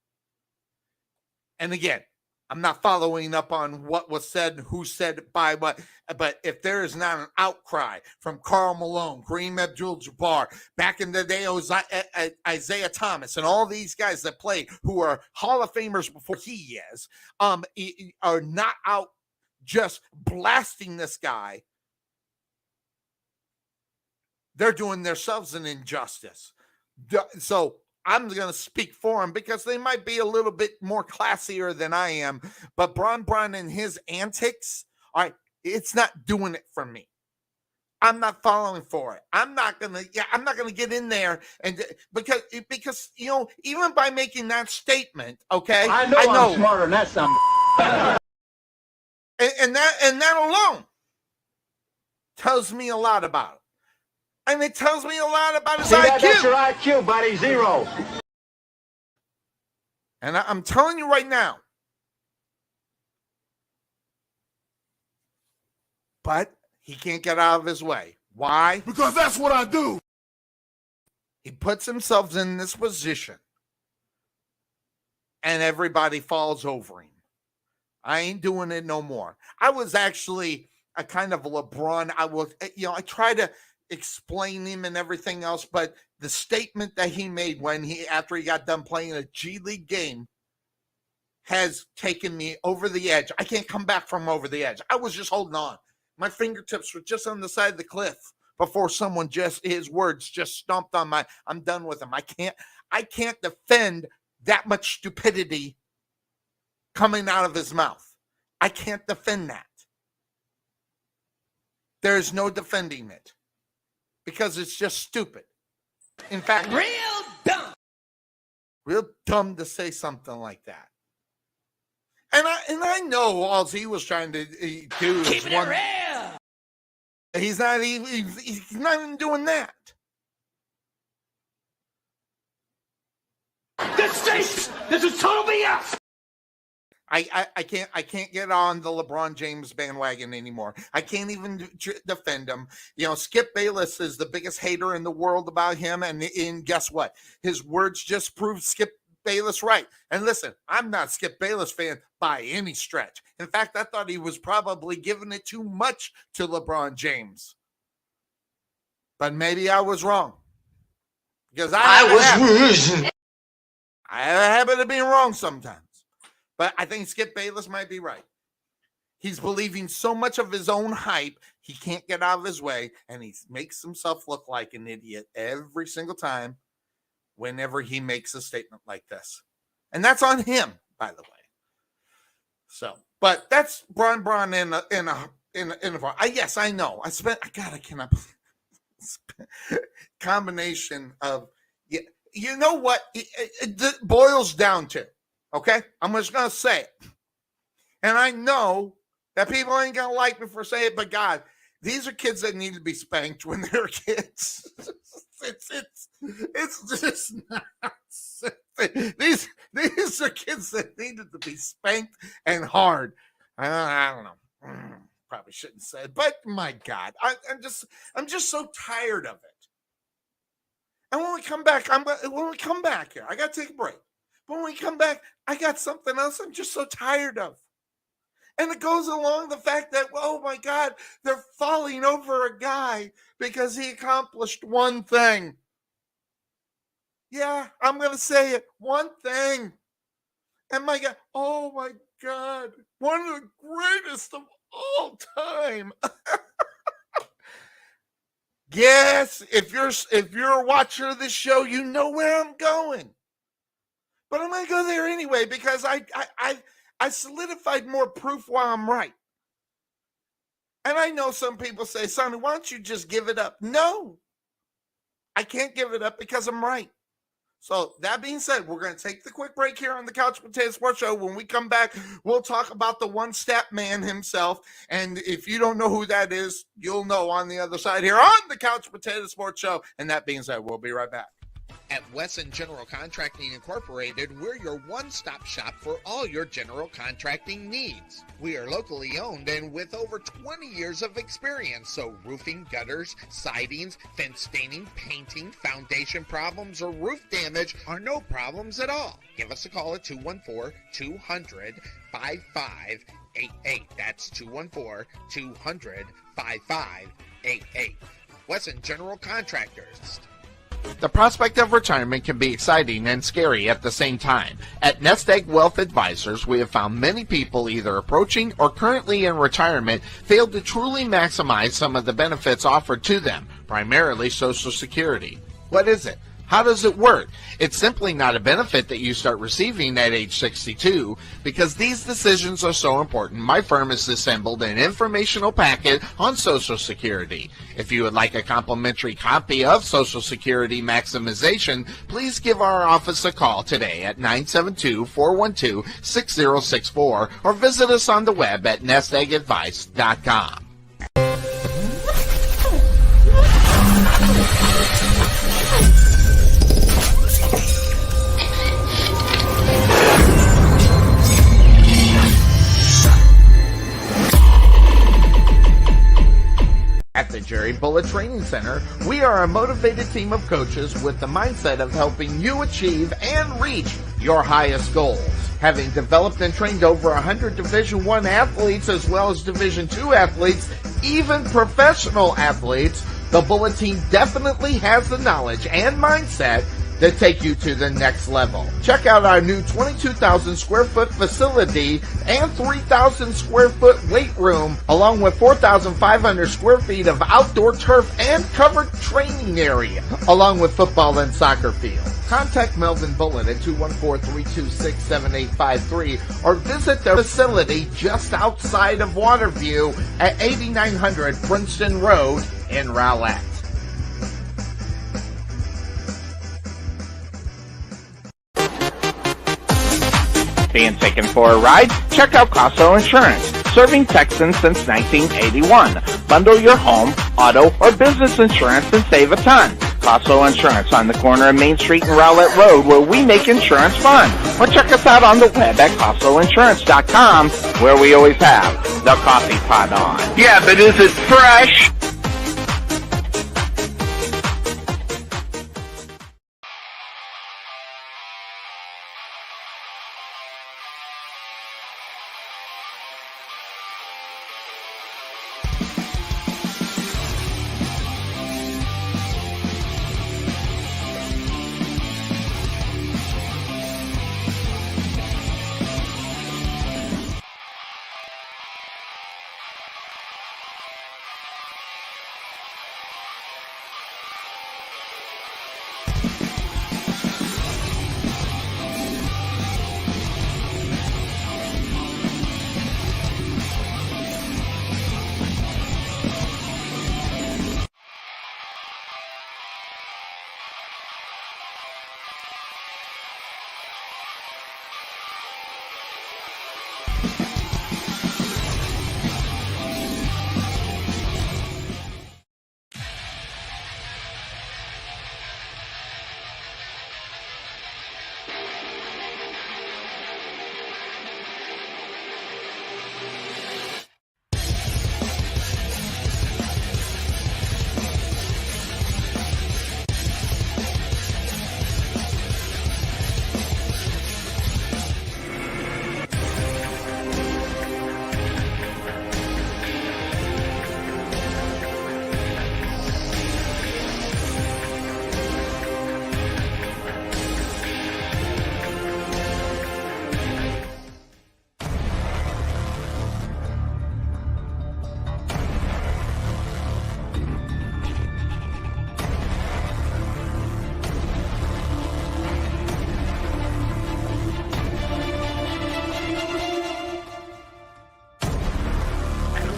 And again, I'm not following up on what was said, who said it by what, but if there is not an outcry from Karl Malone, Kareem Abdul-Jabbar, back in the day, it was Isaiah Thomas, and all these guys that played who are Hall of Famers before he is, are not out just blasting this guy. They're doing themselves an injustice. So I'm going to speak for him because they might be a little bit more classier than I am. But Bron and his antics, all right, it's not doing it for me. I'm not following for it. I'm not gonna get in there and because even by making that statement, okay, I know I'm smarter than that something. and that alone tells me a lot about him. And it tells me a lot about his See IQ. that's your IQ, buddy. 0. And I'm telling you right now. But he can't get out of his way. Why? Because that's what I do. He puts himself in this position. And everybody falls over him. I ain't doing it no more. I was actually a kind of a LeBron. I try to explain him and everything else, but the statement that he made after he got done playing a G League game has taken me over the edge. I can't come back from over the edge. I was just holding on. My fingertips were just on the side of the cliff before his words just stomped on I'm done with him. I can't defend that much stupidity coming out of his mouth. I can't defend that. There's no defending it because it's just stupid. In fact, real dumb to say something like that. And I know all he was trying to do is one. Real. He's not even doing that. This is total BS. I can't get on the LeBron James bandwagon anymore. I can't even defend him. Skip Bayless is the biggest hater in the world about him, and guess what? His words just proved Skip Bayless right. And listen, I'm not a Skip Bayless fan by any stretch. In fact, I thought he was probably giving it too much to LeBron James. But maybe I was wrong. Because I happen to be wrong sometimes. But I think Skip Bayless might be right. He's believing so much of his own hype, he can't get out of his way, and he makes himself look like an idiot every single time whenever he makes a statement like this. And that's on him, by the way. So, but that's Bron in a yes, I know. I cannot combination of, you know what it boils down to. Okay, I'm just going to say it. And I know that people ain't going to like me for saying it, but God, these are kids that need to be spanked when they're kids. It's just not. These are kids that needed to be spanked and hard. I don't know. Probably shouldn't say it, but my God, I'm just so tired of it. And when we come back here, I got to take a break. But when we come back, I got something else I'm just so tired of. And it goes along the fact that, oh my God, they're falling over a guy because he accomplished one thing. Yeah, I'm going to say it. One thing. And my God, oh my God, one of the greatest of all time. Yes, if you're a watcher of this show, you know where I'm going. But I'm going to go there anyway because I solidified more proof while I'm right. And I know some people say, Sonny, why don't you just give it up? No, I can't give it up because I'm right. So that being said, we're going to take the quick break here on the Couch Potato Sports Show. When we come back, we'll talk about the one-step man himself. And if you don't know who that is, you'll know on the other side here on the Couch Potato Sports Show. And that being said, we'll be right back. At Wesson General Contracting Incorporated, we're your one-stop shop for all your general contracting needs. We are locally owned and with over 20 years of experience, so roofing, gutters, sidings, fence staining, painting, foundation problems, or roof damage are no problems at all. Give us a call at 214-200-5588. That's 214-200-5588. Wesson General Contractors. The prospect of retirement can be exciting and scary at the same time. At Nest Egg Wealth Advisors, we have found many people either approaching or currently in retirement fail to truly maximize some of the benefits offered to them, primarily Social Security. What is it? How does it work? It's simply not a benefit that you start receiving at age 62. Because these decisions are so important, my firm has assembled an informational packet on Social Security. If you would like a complimentary copy of Social Security Maximization, please give our office a call today at 972-412-6064 or visit us on the web at nesteggadvice.com. Jerry Bullet Training Center, we are a motivated team of coaches with the mindset of helping you achieve and reach your highest goals. Having developed and trained over 100 Division I athletes as well as Division II athletes, even professional athletes, the Bullet team definitely has the knowledge and mindset to take you to the next level. Check out our new 22,000 square foot facility and 3,000 square foot weight room, along with 4,500 square feet of outdoor turf and covered training area, along with football and soccer field. Contact Melvin Bullitt at 214-326-7853 or visit their facility just outside of Waterview at 8900 Princeton Road in Rowlett. Being taken for a ride? Check out Casso Insurance, serving Texans since 1981. Bundle your home, auto, or business insurance and save a ton. Casso Insurance on the corner of Main Street and Rowlett Road, where we make insurance fun. Or check us out on the web at CassoInsurance.com, where we always have the coffee pot on. Yeah, but is it fresh?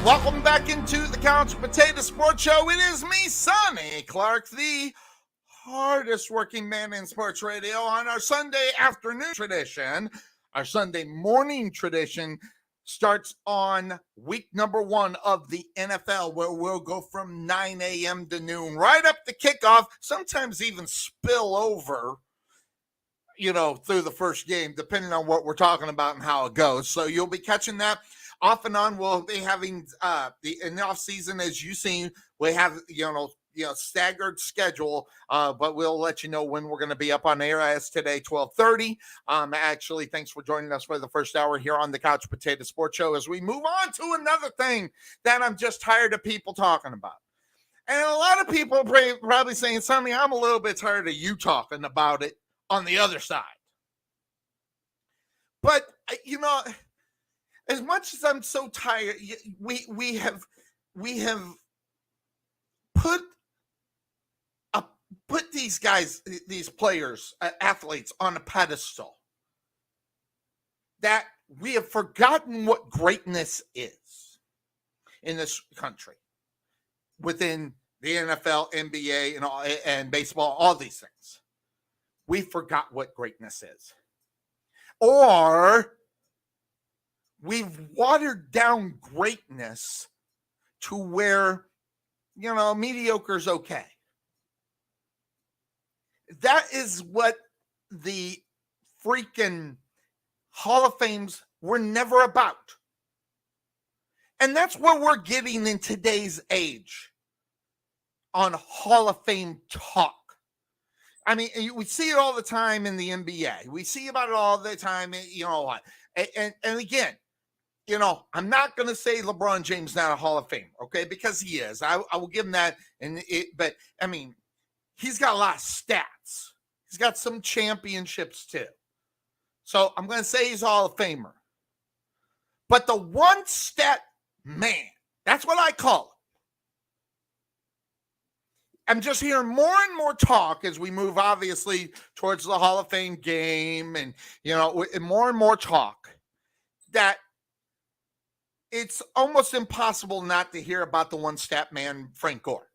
Welcome back into the Couch Potato Sports Show. It is me, Sonny Clark, the hardest working man in sports radio, on our Sunday afternoon tradition. Our Sunday morning tradition starts on week number 1 of the NFL, where we'll go from 9 a.m. to noon, right up to kickoff, sometimes even spill over, through the first game, depending on what we're talking about and how it goes. So you'll be catching that. Off and on, we'll be having in the off season, as you've seen, we have staggered schedule, but we'll let you know when we're going to be up on air. As today, 12:30. Actually, thanks for joining us for the first hour here on the Couch Potato Sports Show. As we move on to another thing that I'm just tired of people talking about, and a lot of people are probably saying, "Sonny, I'm a little bit tired of you talking about it on the other side." But as much as I'm so tired, we have put these guys, these players, athletes on a pedestal, that we have forgotten what greatness is in this country, within the NFL, NBA, and baseball, all these things. We forgot what greatness is, or we've watered down greatness to where, mediocre's okay. That is what the freaking Hall of Fames were never about. And that's what we're getting in today's age. on Hall of Fame talk. I mean, we see it all the time in the NBA. We see about it all the time. You know what? And again, you know, I'm not going to say LeBron James not a Hall of Famer, okay? Because he is. I will give him that. But I mean, he's got a lot of stats. He's got some championships too. So I'm going to say he's a Hall of Famer. But the one stat man, that's what I call it. I'm just hearing more and more talk as we move, obviously, towards the Hall of Fame game, and you know, more and more talk that it's almost impossible not to hear about the one stat man, Frank Gore.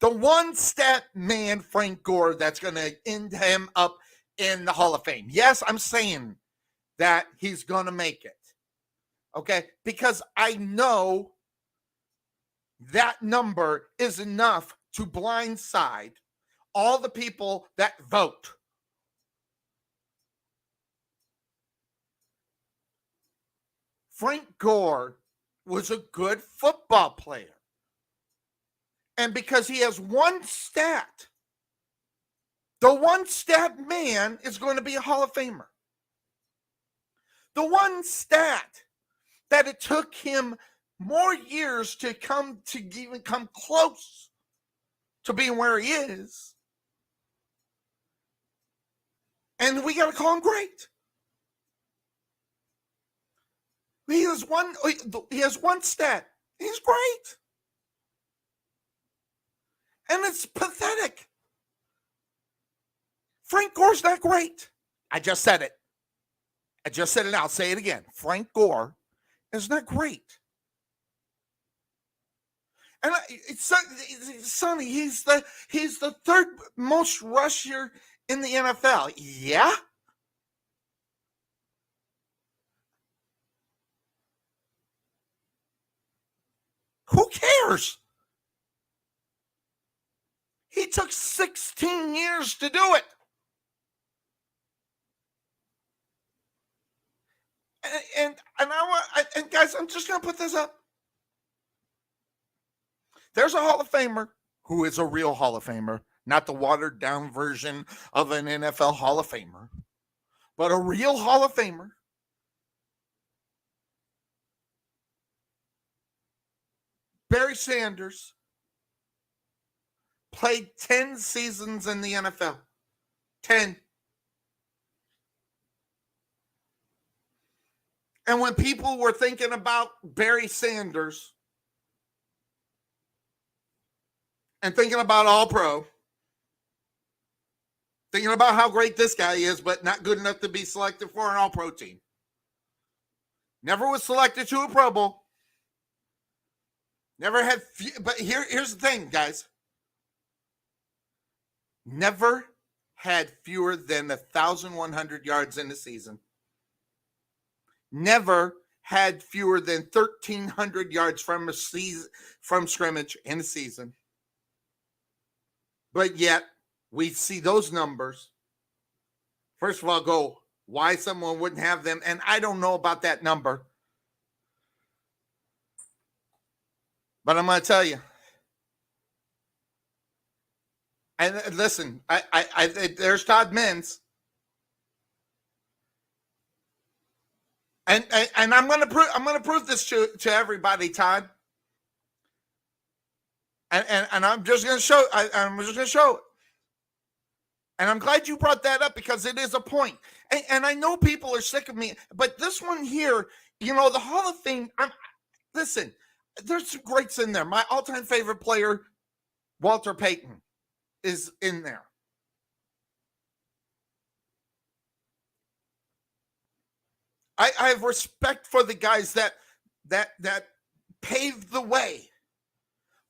The one stat man, Frank Gore, that's going to end him up in the Hall of Fame. Yes, I'm saying that he's going to make it. Okay? Because I know that number is enough to blindside all the people that vote. Frank Gore was a good football player. And because he has one stat, the one stat man is going to be a Hall of Famer. The one stat that it took him more years to even come close to being where he is. And we got to call him great. He has one stat. He's great. And it's pathetic. Frank Gore's not great. I just said it. And I'll say it again. Frank Gore is not great. And Sonny, he's the third most rusher in the NFL. Yeah. Who cares? He took 16 years to do it. And guys, I'm just going to put this up. There's a Hall of Famer who is a real Hall of Famer, not the watered down version of an NFL Hall of Famer, but a real Hall of Famer. Barry Sanders played 10 seasons in the NFL. 10. And when people were thinking about Barry Sanders and thinking about All-Pro, thinking about how great this guy is, but not good enough to be selected for an All-Pro team. Never was selected to a Pro Bowl. Never had, but here's the thing, guys. Never had fewer than 1,100 yards in the season. Never had fewer than 1,300 yards from scrimmage in a season. But yet, we see those numbers. First of all, go, why someone wouldn't have them, and I don't know about that number. But I'm going to tell you. And listen, there's Todd Mintz. And I'm going to prove this to everybody, Todd. And I'm just going to show. I'm just going to show it. And I'm glad you brought that up because it is a point. And I know people are sick of me, but this one here, you know, the Hall of Fame. Listen, there's some greats in there. My all-time favorite player, Walter Payton, is in there. I have respect for the guys that paved the way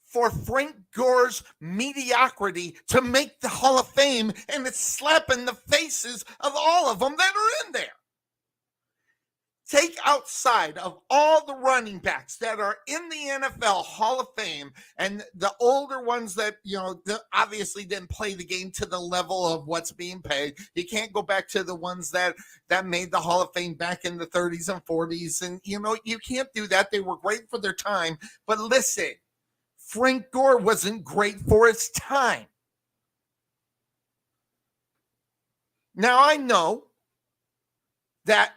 for Frank Gore's mediocrity to make the Hall of Fame, and it's slapping the faces of all of them that are in there. Take outside of all the running backs that are in the NFL Hall of Fame and the older ones that, you know, obviously didn't play the game to the level of what's being paid. You can't go back to the ones that made the Hall of Fame back in the 30s and 40s. And, you know, you can't do that. They were great for their time. But listen, Frank Gore wasn't great for his time. Now, I know that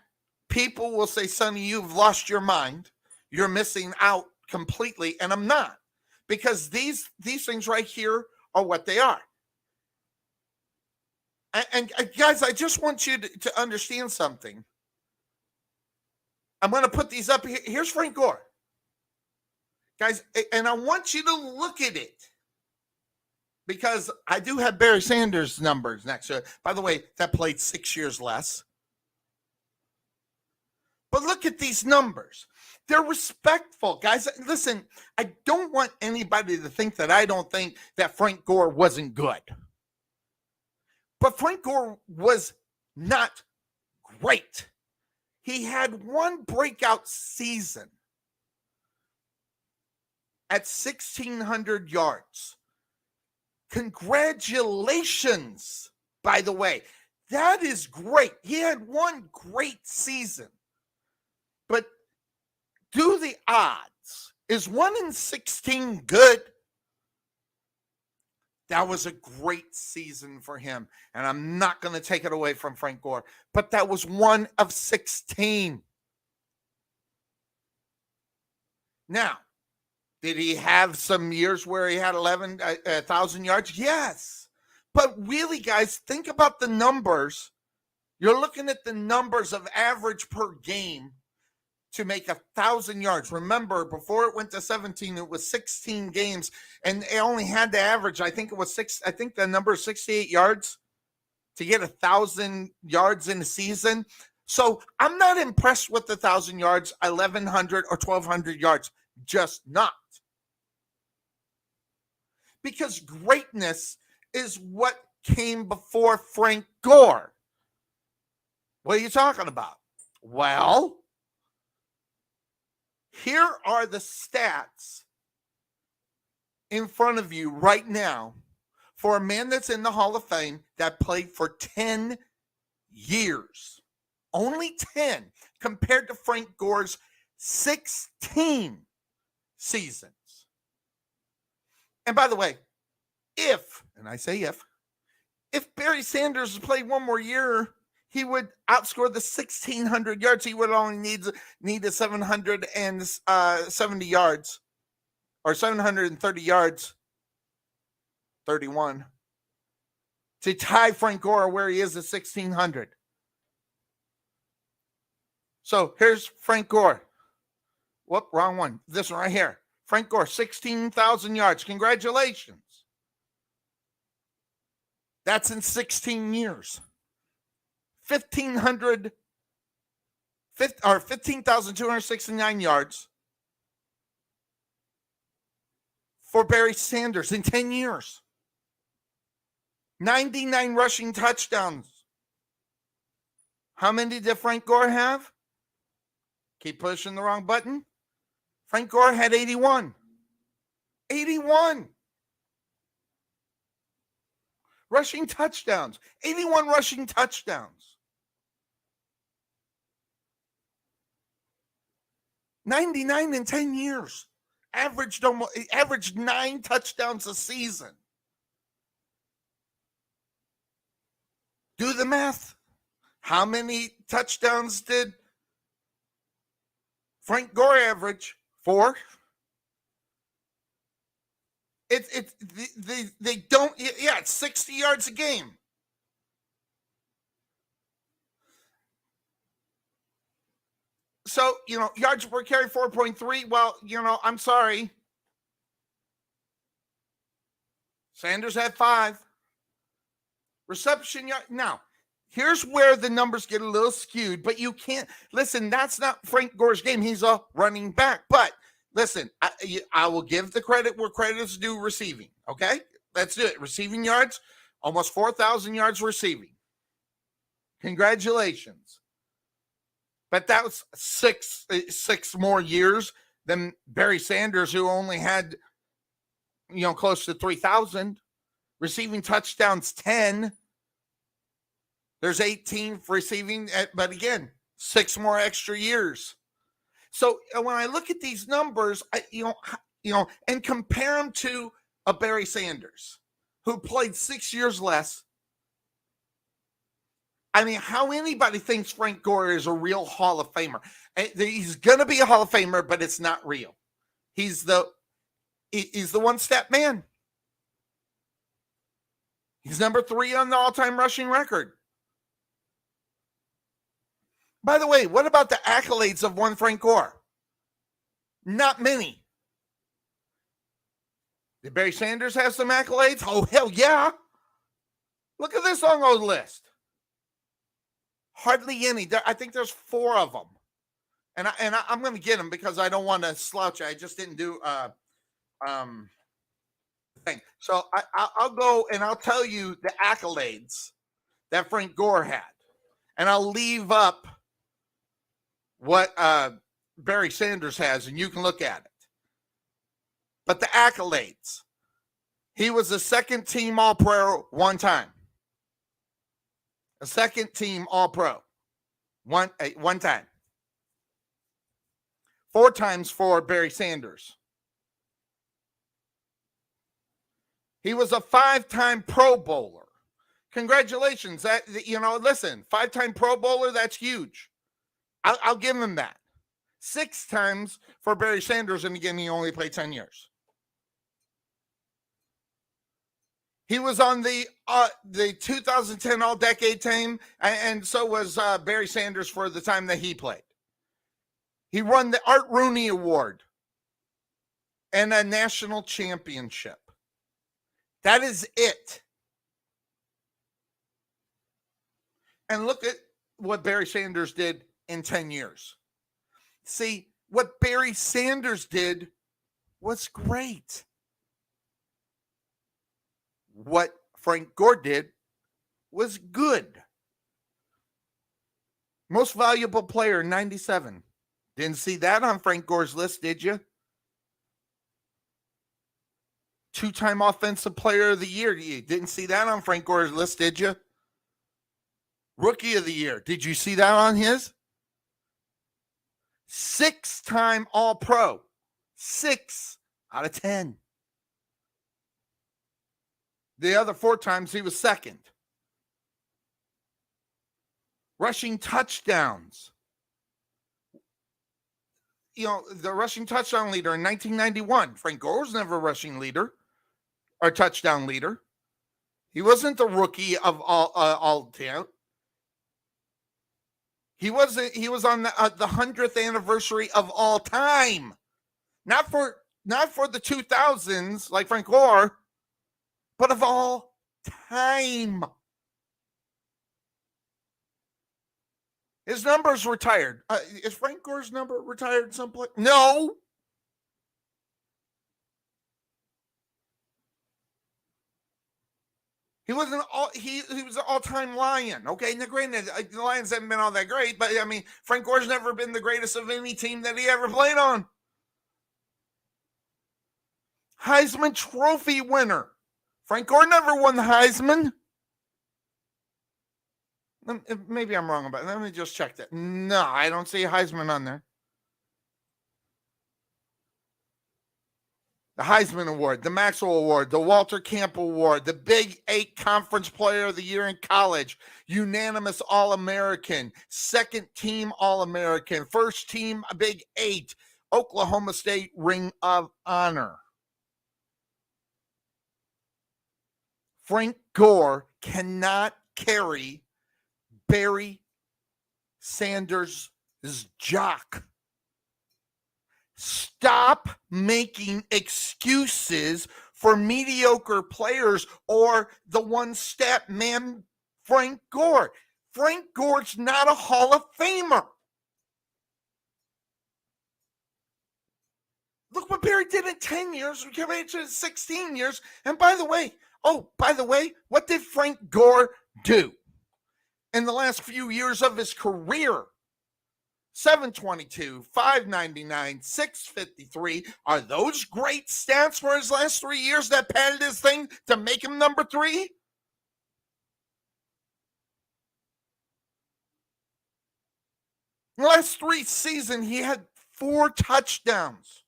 people will say, Sonny, you've lost your mind. You're missing out completely. And I'm not, because these things right here are what they are. And guys, I just want you to understand something. I'm going to put these up here. Here's Frank Gore. Guys, and I want you to look at it, because I do have Barry Sanders' numbers next to it. By the way, that played 6 years less. But look at these numbers. They're respectful. Guys, listen, I don't want anybody to think that I don't think that Frank Gore wasn't good. But Frank Gore was not great. He had one breakout season at 1,600 yards. Congratulations, by the way. That is great. He had one great season. But do the odds. Is 1 in 16 good? That was a great season for him. And I'm not going to take it away from Frank Gore. But that was 1 of 16. Now, did he have some years where he had 1,000 yards? Yes. But really, guys, think about the numbers. You're looking at the numbers of average per game to make 1,000 yards. Remember, before it went to 17, it was 16 games, and it only had to average, I think it was I think the number is 68 yards to get 1,000 yards in a season. So I'm not impressed with the 1,000 yards, 1,100 or 1,200 yards. Just not. Because greatness is what came before Frank Gore. What are you talking about? Well, here are the stats in front of you right now for a man that's in the Hall of Fame that played for 10 years. Only 10 compared to Frank Gore's 16 seasons. And by the way, if Barry Sanders played one more year, he would outscore the 1,600 yards. He would only need 770 yards or 730 yards, 31, to tie Frank Gore where he is at 1,600. So here's Frank Gore. Whoop, wrong one. This one right here. Frank Gore, 16,000 yards. Congratulations. That's in 16 years. 15,269 yards for Barry Sanders in 10 years. 99 rushing touchdowns. How many did Frank Gore have? Keep pushing the wrong button. Frank Gore had 81. 81. Rushing touchdowns. 81 rushing touchdowns. 99 in 10 years. Averaged 9 touchdowns a season. Do the math. How many touchdowns did Frank Gore average? 4. They don't. Yeah, it's 60 yards a game. So, yards per carry 4.3. Well, I'm sorry. Sanders had 5. Reception yard. Now, here's where the numbers get a little skewed, but you can't listen. That's not Frank Gore's game. He's a running back. But listen, I will give the credit where credit is due. Receiving. Okay, let's do it. Receiving yards, almost 4,000 yards receiving. Congratulations. But that was six more years than Barry Sanders, who only had, close to 3,000. Receiving touchdowns, 10. There's 18 for receiving, but again, 6 more extra years. So when I look at these numbers, and compare him to a Barry Sanders who played 6 years less. I mean, how anybody thinks Frank Gore is a real Hall of Famer. He's going to be a Hall of Famer, but it's not real. He's the one-step man. He's number 3 on the all-time rushing record. By the way, what about the accolades of one Frank Gore? Not many. Did Barry Sanders have some accolades? Oh, hell yeah. Look at this long old list. Hardly any. I think there's 4 of them. And I'm going to get them because I don't want to slouch. I just didn't do thing. So I'll go and I'll tell you the accolades that Frank Gore had. And I'll leave up what Barry Sanders has, and you can look at it. But the accolades. He was a second team All-Pro one time. A second team All-Pro. One time. 4 times for Barry Sanders. He was a 5-time Pro Bowler. Congratulations. Listen, 5-time Pro Bowler, that's huge. I'll give him that. 6 times for Barry Sanders, and again, he only played 10 years. He was on the 2010 All-Decade team, and so was Barry Sanders for the time that he played. He won the Art Rooney Award and a national championship. That is it. And look at what Barry Sanders did in 10 years. See, what Barry Sanders did was great. What Frank Gore did was good. Most valuable player, 97. Didn't see that on Frank Gore's list, did you? 2-time Offensive Player of the Year. You didn't see that on Frank Gore's list, did you? Rookie of the Year. Did you see that on his? 6-time All-Pro. 6 out of 10. The other 4 times he was second. Rushing touchdowns. The rushing touchdown leader in 1991. Frank Gore was never a rushing leader or touchdown leader. He wasn't the rookie of all time. He was on the 100th anniversary of all time. Not for the 2000s like Frank Gore, but of all time. His number's retired. Is Frank Gore's number retired someplace? No. He was an all-time Lion. Okay, now granted, the Lions haven't been all that great, but I mean, Frank Gore's never been the greatest of any team that he ever played on. Heisman Trophy winner. Frank Gore never won the Heisman. Maybe I'm wrong about it. Let me just check that. No, I don't see Heisman on there. The Heisman Award, the Maxwell Award, the Walter Camp Award, the Big 8 Conference Player of the Year in college, unanimous All-American, second team All-American, first team Big 8, Oklahoma State Ring of Honor. Frank Gore cannot carry Barry Sanders' jock. Stop making excuses for mediocre players or the one-step man, Frank Gore. Frank Gore's not a Hall of Famer. Look what Barry did in 10 years. We came into 16 years. And by the way, what did Frank Gore do in the last few years of his career? 722, 599, 653. Are those great stats for his last 3 years that padded his thing to make him number 3? The last 3 seasons, he had 4 touchdowns.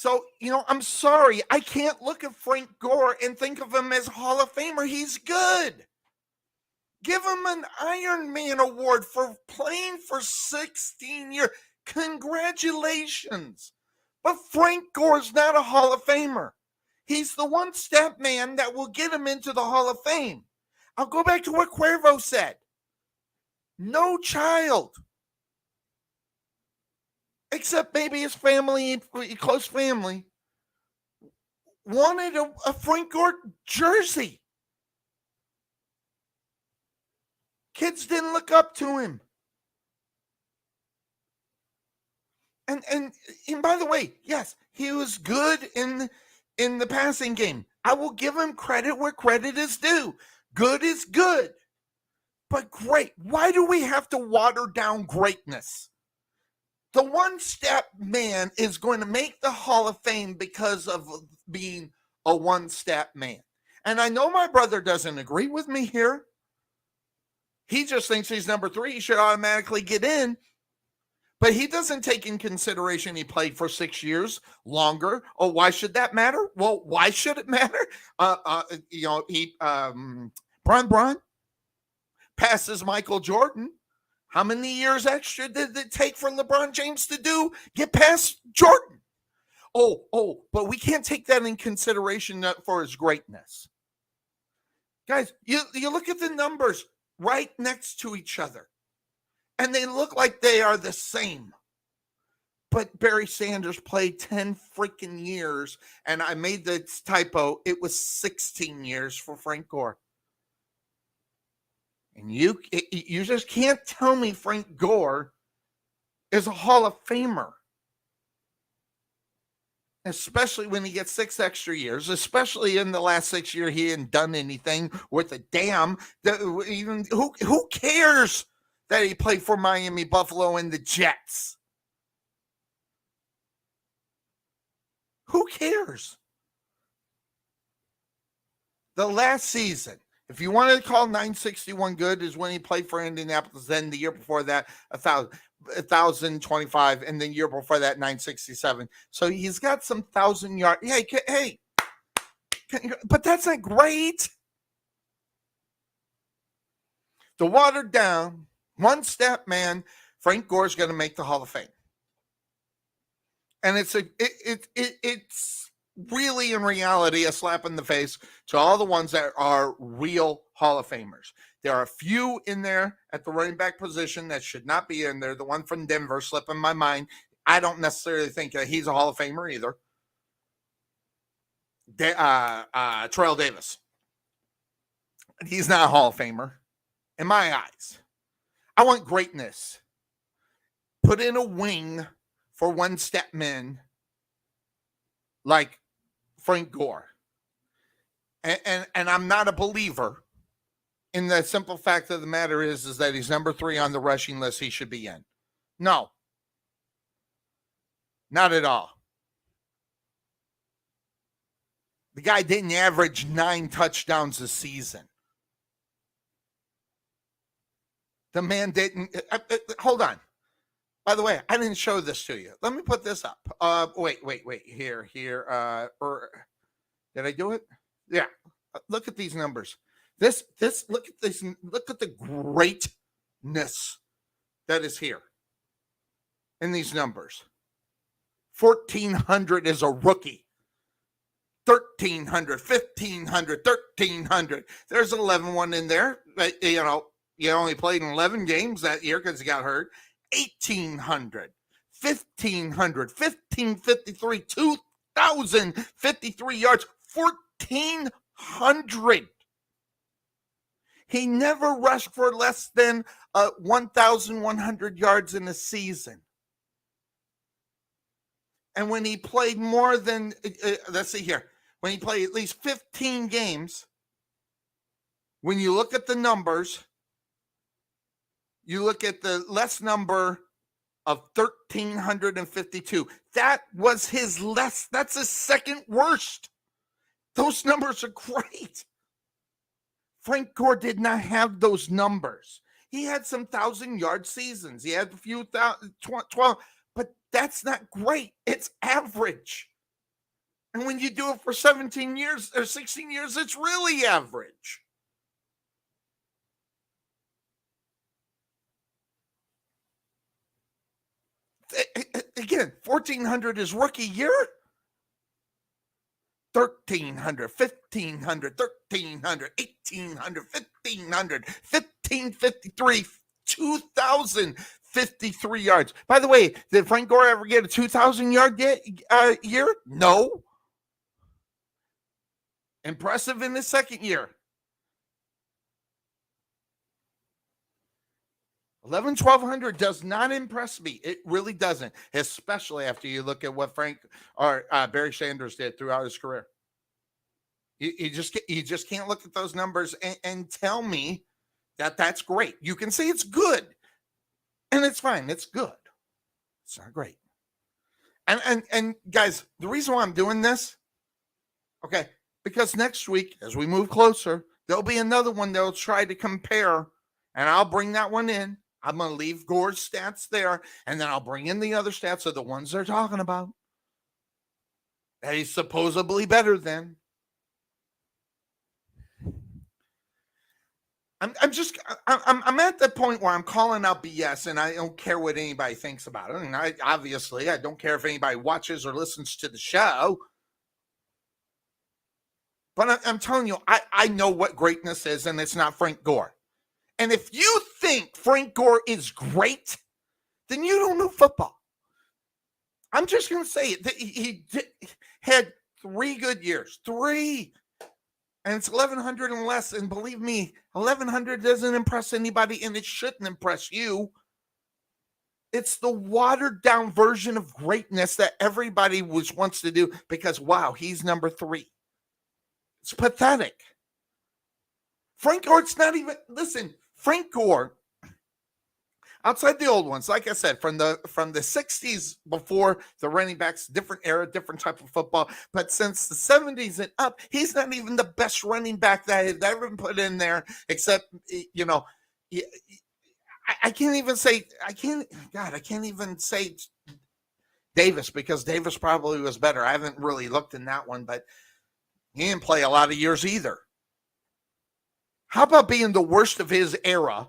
So, I'm sorry. I can't look at Frank Gore and think of him as Hall of Famer. He's good. Give him an Iron Man award for playing for 16 years. Congratulations. But Frank Gore's not a Hall of Famer. He's the one-step man that will get him into the Hall of Fame. I'll go back to what CUERVO said. No child, except maybe his family, close family, wanted a Frank Gore jersey. Kids didn't look up to him. And by the way, yes, he was good in the passing game. I will give him credit where credit is due. Good is good. But great. Why do we have to water down greatness? The one-step man is going to make the Hall of Fame because of being a one-step man. And I know my brother doesn't agree with me here. He just thinks he's number 3. He should automatically get in. But he doesn't take in consideration he played for 6 years longer. Oh, why should that matter? Well, why should it matter? Bron passes Michael Jordan. How many years extra did it take for LeBron James to get past Jordan? Oh, but we can't take that in consideration for his greatness. Guys, you look at the numbers right next to each other, and they look like they are the same. But Barry Sanders played 10 freaking years, and I made the typo. It was 16 years for Frank Gore. And you just can't tell me Frank Gore is a Hall of Famer. Especially when he gets 6 extra years, especially in the last 6 years, he hadn't done anything worth a damn. Even who cares that he played for Miami, Buffalo, and the Jets? Who cares? The last season, if you want to call 961 good, is when he played for Indianapolis. Then the year before that, 1,025, and then year before that, 967. So he's got some 1,000 yards. Hey, but that's not great. The watered down, one-step man, Frank Gore's going to make the Hall of Fame. And it's really, in reality, a slap in the face to all the ones that are real Hall of Famers. There are a few in there at the running back position that should not be in there. The one from Denver slipping my mind. I don't necessarily think he's a Hall of Famer either. Terrell Davis. He's not a Hall of Famer in my eyes. I want greatness. Put in a wing for one-step men like Frank Gore. And I'm not a believer in the simple fact of the matter is that he's number 3 on the rushing list he should be in. No. Not at all. The guy didn't average 9 touchdowns a season. The man didn't. Hold on. By the way, I didn't show this to you. Let me put this up. Wait. Here. Did I do it? Yeah. Look at these numbers. Look at this. Look at the greatness that is here in these numbers. 1,400 is a rookie. 1,300, 1,500, 1,300. There's an 11 in there. You only played in 11 games that year because he got hurt. 1,800, 1,500, 1,553, 2,053 yards, 1,400. He never rushed for less than 1,100 yards in a season. And when he played more than, let's see here, when he played at least 15 games, when you look at the numbers, you look at the less number of 1,352. That was his less. That's his second worst. Those numbers are great. Frank Gore did not have those numbers. He had some 1,000-yard seasons. He had a few 12, but that's not great. It's average. And when you do it for 17 years or 16 years, it's really average. Again, 1,400 is rookie year. 1,300, 1,500, 1,300, 1,800, 1,500, 1,553, 2,053 yards. By the way, did Frank Gore ever get a 2,000-yard year? No. Impressive in his second year. 1,200 does not impress me. It really doesn't, especially after you look at what Frank or Barry Sanders did throughout his career. You just can't look at those numbers and tell me that that's great. You can say it's good, and it's fine. It's good. It's not great. And guys, the reason why I'm doing this, okay, because next week, as we move closer, there'll be another one that'll try to compare, and I'll bring that one in. I'm going to leave Gore's stats there, and then I'll bring in the other stats of the ones they're talking about that he's supposedly better than. I'm at the point where I'm calling out BS, and I don't care what anybody thinks about it. And I don't care if anybody watches or listens to the show. But I'm telling you, I know what greatness is, and it's not Frank Gore. And if you think Frank Gore is great, then you don't know football. I'm just going to say it. He had 3 good years. 3. And it's 1,100 and less. And believe me, 1,100 doesn't impress anybody, and it shouldn't impress you. It's the watered down version of greatness that everybody wants to do because, wow, he's number 3. It's pathetic. Frank Gore's not even, listen, Frank Gore, outside the old ones, like I said, from the 60s before the running backs, different era, different type of football. But since the 70s and up, he's not even the best running back that has ever been put in there, except, I can't even say Davis, because Davis probably was better. I haven't really looked in that one, but he didn't play a lot of years either. How about being the worst of his era?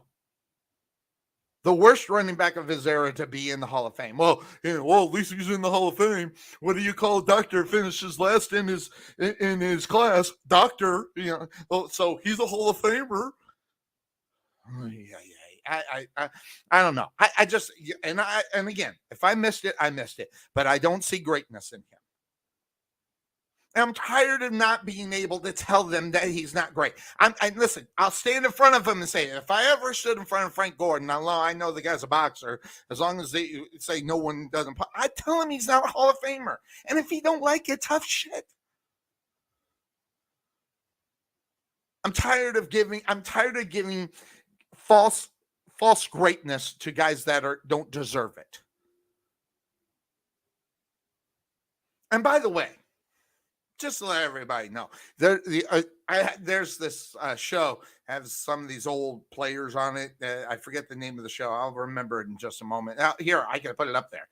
The worst running back of his era to be in the Hall of Fame. Well, at least he's in the Hall of Fame. What do you call a doctor finishes last in his class? Doctor, so he's a Hall of Famer. I don't know. I just, and again, if I missed it, I missed it. But I don't see greatness in him. And I'm tired of not being able to tell them that he's not great. Listen, I'll stand in front of him and say, if I ever stood in front of Frank Gordon, I know the guy's a boxer, as long as they say no one doesn't, I tell him he's not a Hall of Famer. And if he don't like it, tough shit. I'm tired of giving false greatness to guys that don't deserve it. And by the way, just to let everybody know, there's this show, has some of these old players on it. I forget the name of the show. I'll remember it in just a moment. Now, here, I can put it up there.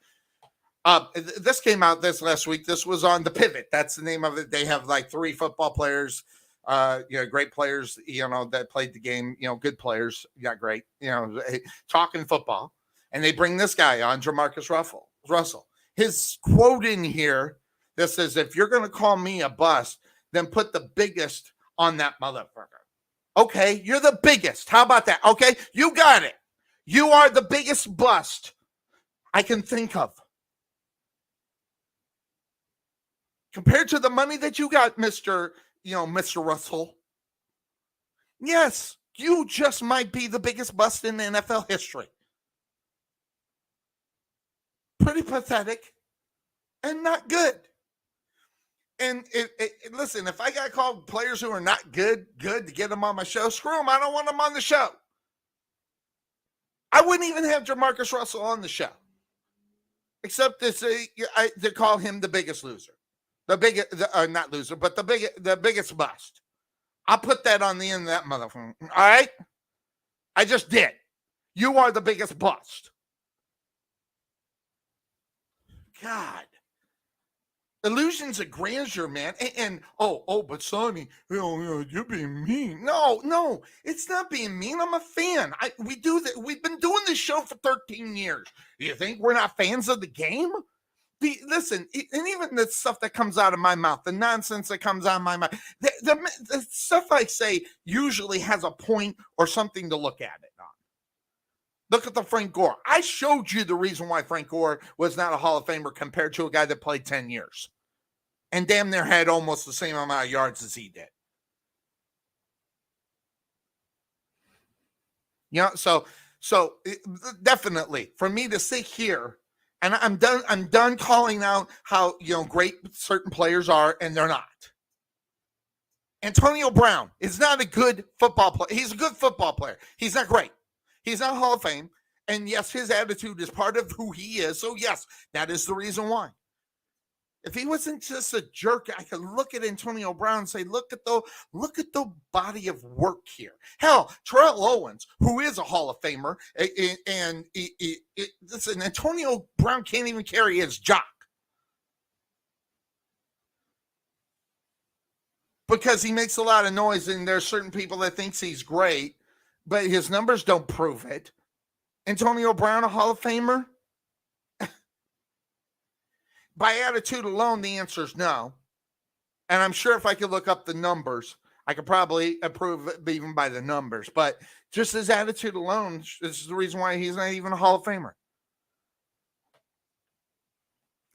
This came out this last week. This was on The Pivot. That's the name of it. They have like 3 football players, great players, that played the game, good players. Yeah, great, talking football. And they bring this guy on, Jamarcus Russell. His quote in here, that says, if you're going to call me a bust, then put the biggest on that motherfucker. Okay, you're the biggest. How about that? Okay, you got it. You are the biggest bust I can think of. Compared to the money that you got, Mr. Russell. Yes, you just might be the biggest bust in NFL history. Pretty pathetic and not good. And listen, if I got to call players who are not good to get them on my show, screw them. I don't want them on the show. I wouldn't even have Jamarcus Russell on the show, except to call him the biggest loser, not loser, but the biggest bust. I'll put that on the end of that motherfucker. All right, I just did. You are the biggest bust. God. Illusions of grandeur, man. And but Sonny, you're being mean. No, it's not being mean. I'm a fan. We've been doing this show for 13 years. You think we're not fans of the game? Listen, and even the stuff that comes out of my mouth, the nonsense that comes out of my mouth, the stuff I say usually has a point or something to look at it on. Look at the Frank Gore. I showed you the reason why Frank Gore was not a Hall of Famer compared to a guy that played 10 years and damn near had almost the same amount of yards as he did. So definitely for me to sit here, and I'm done calling out how great certain players are and they're not. Antonio Brown is not a good football player. He's a good football player. He's not great. He's not Hall of Fame. And yes, his attitude is part of who he is. So yes, that is the reason why. If he wasn't just a jerk, I could look at Antonio Brown and say, look at the body of work here. Hell, Terrell Owens, who is a Hall of Famer, and listen, Antonio Brown can't even carry his jock. Because he makes a lot of noise, and there's certain people that thinks he's great, but his numbers don't prove it. Antonio Brown, a Hall of Famer? By attitude alone, the answer is no. And I'm sure if I could look up the numbers, I could probably approve it even by the numbers. But just his attitude alone is the reason why he's not even a Hall of Famer.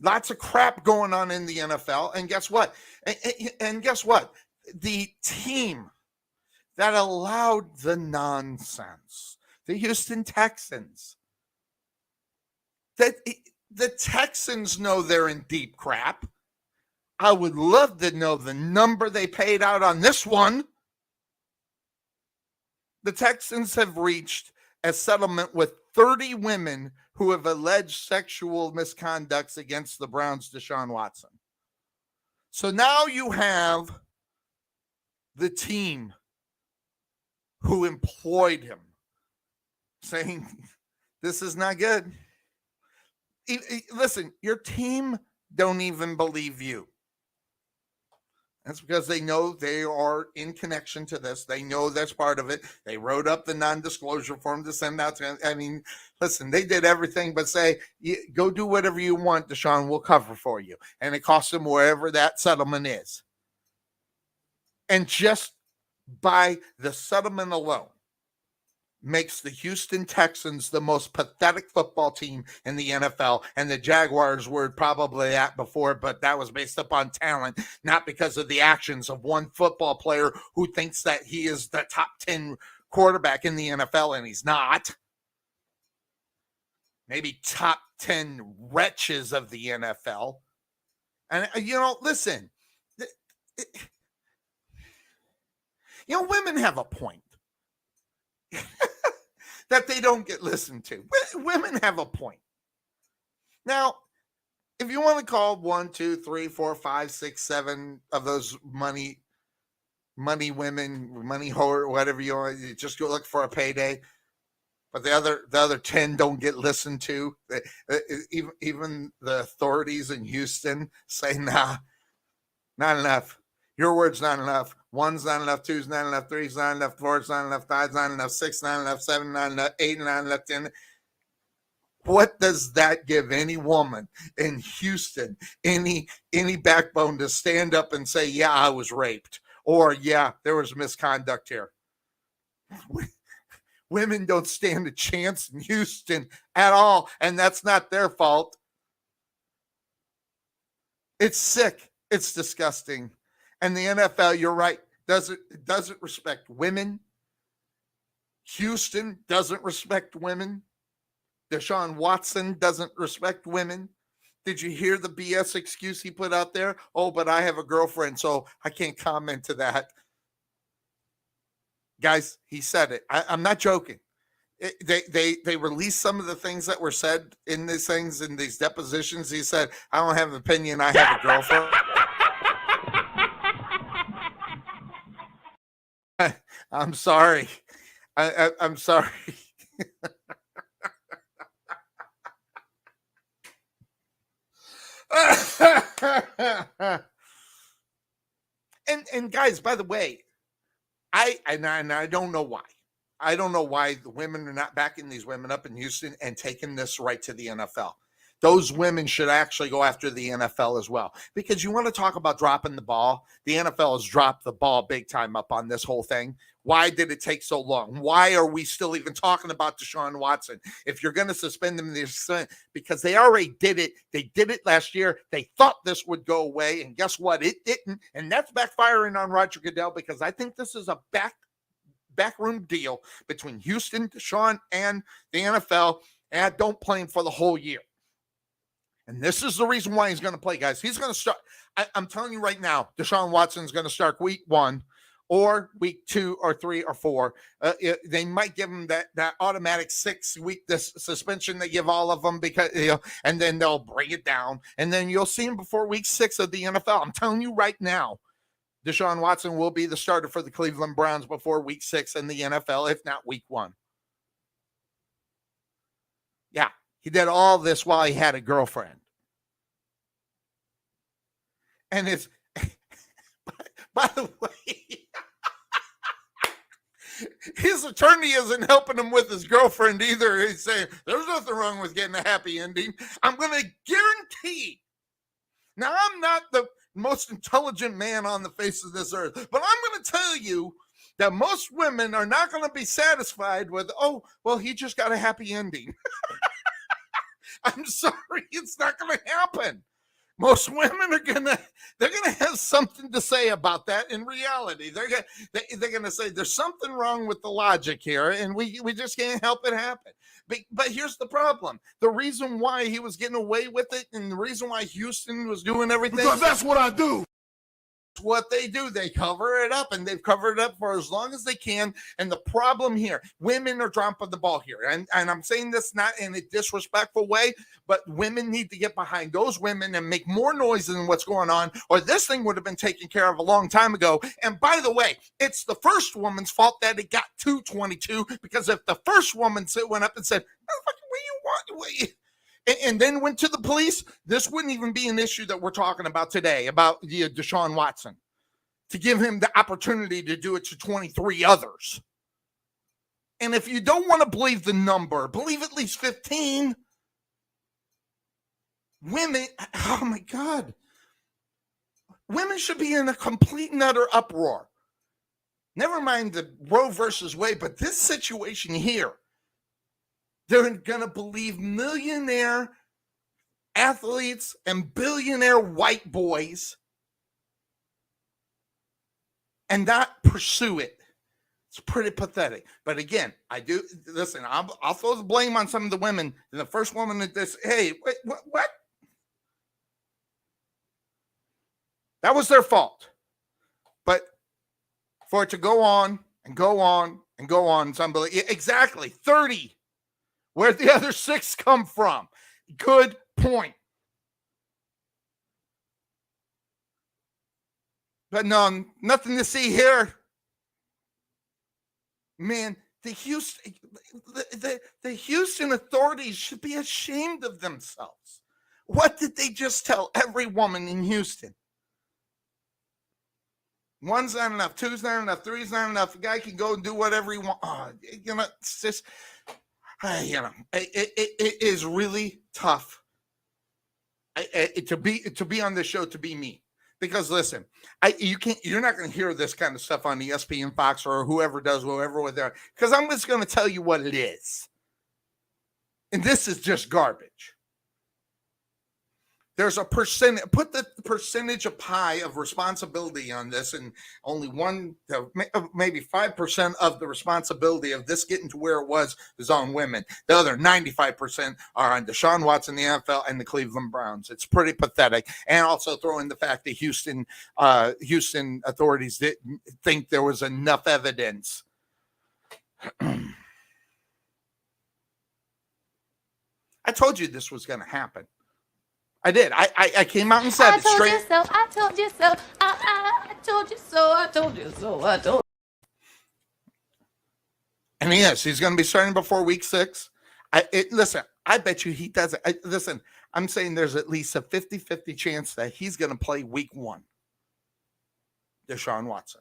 Lots of crap going on in the NFL. And guess what? And guess what? The team that allowed the nonsense, the Houston Texans, the Texans know they're in deep crap. I would love to know the number they paid out on this one. The Texans have reached a settlement with 30 women who have alleged sexual misconducts against the Browns' Deshaun Watson. So now you have the team who employed him saying, this is not good. Listen, your team don't even believe you. That's because they know they are in connection to this. They know that's part of it. They wrote up the non-disclosure form to send out to him. I mean, listen, they did everything but say, go do whatever you want, Deshaun, we'll cover for you. And it costs them wherever that settlement is. And just by the settlement alone, makes the Houston Texans the most pathetic football team in the NFL. And the Jaguars were probably that before, but that was based upon talent, not because of the actions of one football player who thinks that he is the top 10 quarterback in the NFL, and he's not. Maybe top 10 wretches of the NFL. And, listen, women have a point. That they don't get listened to. Women have a point. Now, if you want to call 1, 2, 3, 4, 5, 6, 7 of those money women, money whore, whatever you want, you just go look for a payday. But the other 10 don't get listened to. Even the authorities in Houston say, nah, not enough. Your word's not enough. 1's not enough. 2's not enough. 3's not enough. 4's not enough. 5's not enough. 6's not enough. 7's not enough. 8's not enough. 10. What does that give any woman in Houston any backbone to stand up and say, yeah, I was raped, or yeah, there was misconduct here? Women don't stand a chance in Houston at all, and that's not their fault. It's sick. It's disgusting. And the NFL, you're right, doesn't respect women. Houston doesn't respect women. Deshaun Watson doesn't respect women. Did you hear the BS excuse he put out there? Oh, but I have a girlfriend, so I can't comment to that. Guys, he said it. I'm not joking. They released some of the things that were said in these things, in these depositions. He said, I don't have an opinion. I have a girlfriend. I'm sorry. I'm sorry. guys, by the way, I don't know why. I don't know why the women are not backing these women up in Houston and taking this right to the NFL. Those women should actually go after the NFL as well. Because you want to talk about dropping the ball. The NFL has dropped the ball big time up on this whole thing. Why did it take so long? Why are we still even talking about Deshaun Watson? If you're going to suspend him, because they already did it. They did it last year. They thought this would go away. And guess what? It didn't. And that's backfiring on Roger Goodell, because I think this is a backroom deal between Houston, Deshaun, and the NFL. And don't play him for the whole year. And this is the reason why he's going to play, guys. He's going to start. I'm telling you right now, Deshaun Watson's going to start week 1 or week 2 or 3 or 4. They might give him that automatic 6-week suspension they give all of them, because and then they'll bring it down. And then you'll see him before week 6 of the NFL. I'm telling you right now, Deshaun Watson will be the starter for the Cleveland Browns before week 6 in the NFL, if not week 1. Yeah. He did all this while he had a girlfriend. And it's, by the way, his attorney isn't helping him with his girlfriend either. He's saying, there's nothing wrong with getting a happy ending. I'm going to guarantee. Now, I'm not the most intelligent man on the face of this earth, but I'm going to tell you that most women are not going to be satisfied with, oh, well, he just got a happy ending. I'm sorry, it's not going to happen. Most women are they're gonna have something to say about that. In reality, they're gonna say there's something wrong with the logic here, and we just can't help it happen. But here's the problem: the reason why he was getting away with it, and the reason why Houston was doing everything, Because that's what I do. What they do, they cover it up, and they've covered it up for as long as they can. And the problem here, women are dropping the ball here, and I'm saying this not in a disrespectful way, but women need to get behind those women and make more noise than what's going on, or this thing would have been taken care of a long time ago. And by the way, it's the first woman's fault that it got to 22, because if the first woman went up and said, what you want? And then went to the police, this wouldn't even be an issue that we're talking about today, about Deshaun Watson, to give him the opportunity to do it to 23 others. And if you don't want to believe the number, believe at least 15. Women, oh my God. Women should be in a complete and utter uproar. Never mind the Roe versus Wade, but this situation here, they're going to believe millionaire athletes and billionaire white boys and not pursue it. It's pretty pathetic. But again, I'll throw the blame on some of the women. And the first woman that this, hey, wait, what? That was their fault. But for it to go on and go on and go on, it's unbelievable. Exactly, 30. Where'd the other 6 come from? Good point. But no, nothing to see here. Man, the Houston authorities should be ashamed of themselves. What did they just tell every woman in Houston? 1's not enough, 2's not enough, 3's not enough. A guy can go and do whatever he wants. It's just... it is really tough to be on this show, to be me, because listen, you're not going to hear this kind of stuff on ESPN, Fox, or whoever with there, because I'm just going to tell you what it is, and this is just garbage. There's a percentage, put the percentage of pie of responsibility on this, and only maybe 5% of the responsibility of this getting to where it was is on women. The other 95% are on Deshaun Watson, the NFL, and the Cleveland Browns. It's pretty pathetic. And also throw in the fact that Houston authorities didn't think there was enough evidence. I told you this was going to happen. I did. I came out and said it straight. I told you so. I told you so. I told you so. I told you so. And he's going to be starting before week 6. Listen, I bet you he doesn't. Listen, I'm saying there's at least a 50-50 chance that he's going to play week 1. Deshaun Watson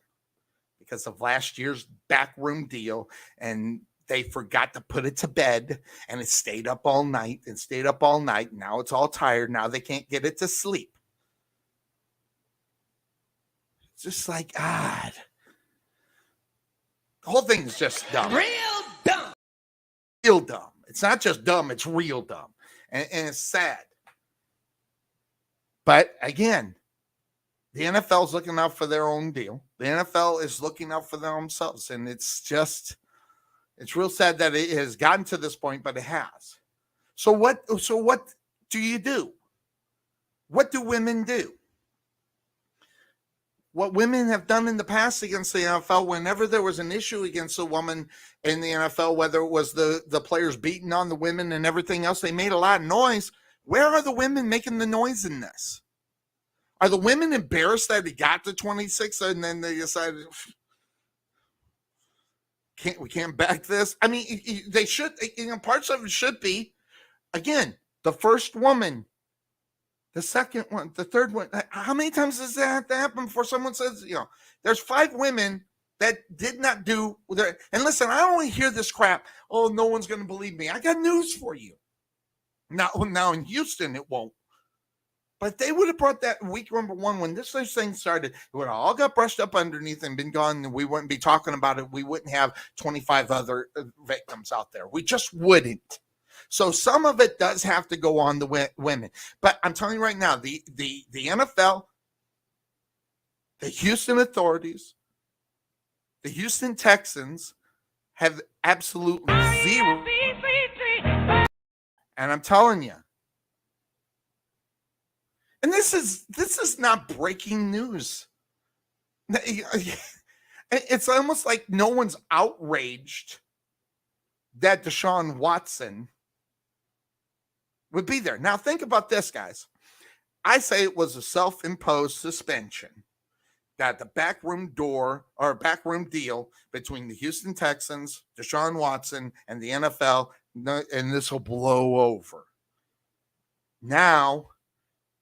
because of last year's backroom deal, and they forgot to put it to bed, and it stayed up all night and stayed up all night. Now it's all tired. Now they can't get it to sleep. It's just like, God. The whole thing is just dumb. Real dumb. Real dumb. It's not just dumb, it's real dumb. And it's sad. But again, the NFL is looking out for their own deal. The NFL is looking out for themselves. And it's real sad that it has gotten to this point, but it has. So what do you do? What do women do? What women have done in the past against the NFL, whenever there was an issue against a woman in the NFL, whether it was the players beating on the women and everything else, they made a lot of noise. Where are the women making the noise in this? Are the women embarrassed that he got to 26 and then they decided, we can't back this? I mean, they should, parts of it should be, again, the first woman, the second one, the third one. How many times does that have to happen before someone says, there's 5 women that did not do their, and listen, I don't want to hear this crap. Oh, no one's going to believe me. I got news for you. Now in Houston, it won't. But they would have brought that week number 1 when this thing started. It would have all got brushed up underneath and been gone, and we wouldn't be talking about it. We wouldn't have 25 other victims out there. We just wouldn't. So some of it does have to go on the women. But I'm telling you right now, the NFL, the Houston authorities, the Houston Texans have absolutely zero. And I'm telling you, and this is not breaking news. It's almost like no one's outraged that Deshaun Watson would be there. Now, think about this, guys. I say it was a self-imposed suspension that the backroom deal between the Houston Texans, Deshaun Watson, and the NFL, and this will blow over. Now,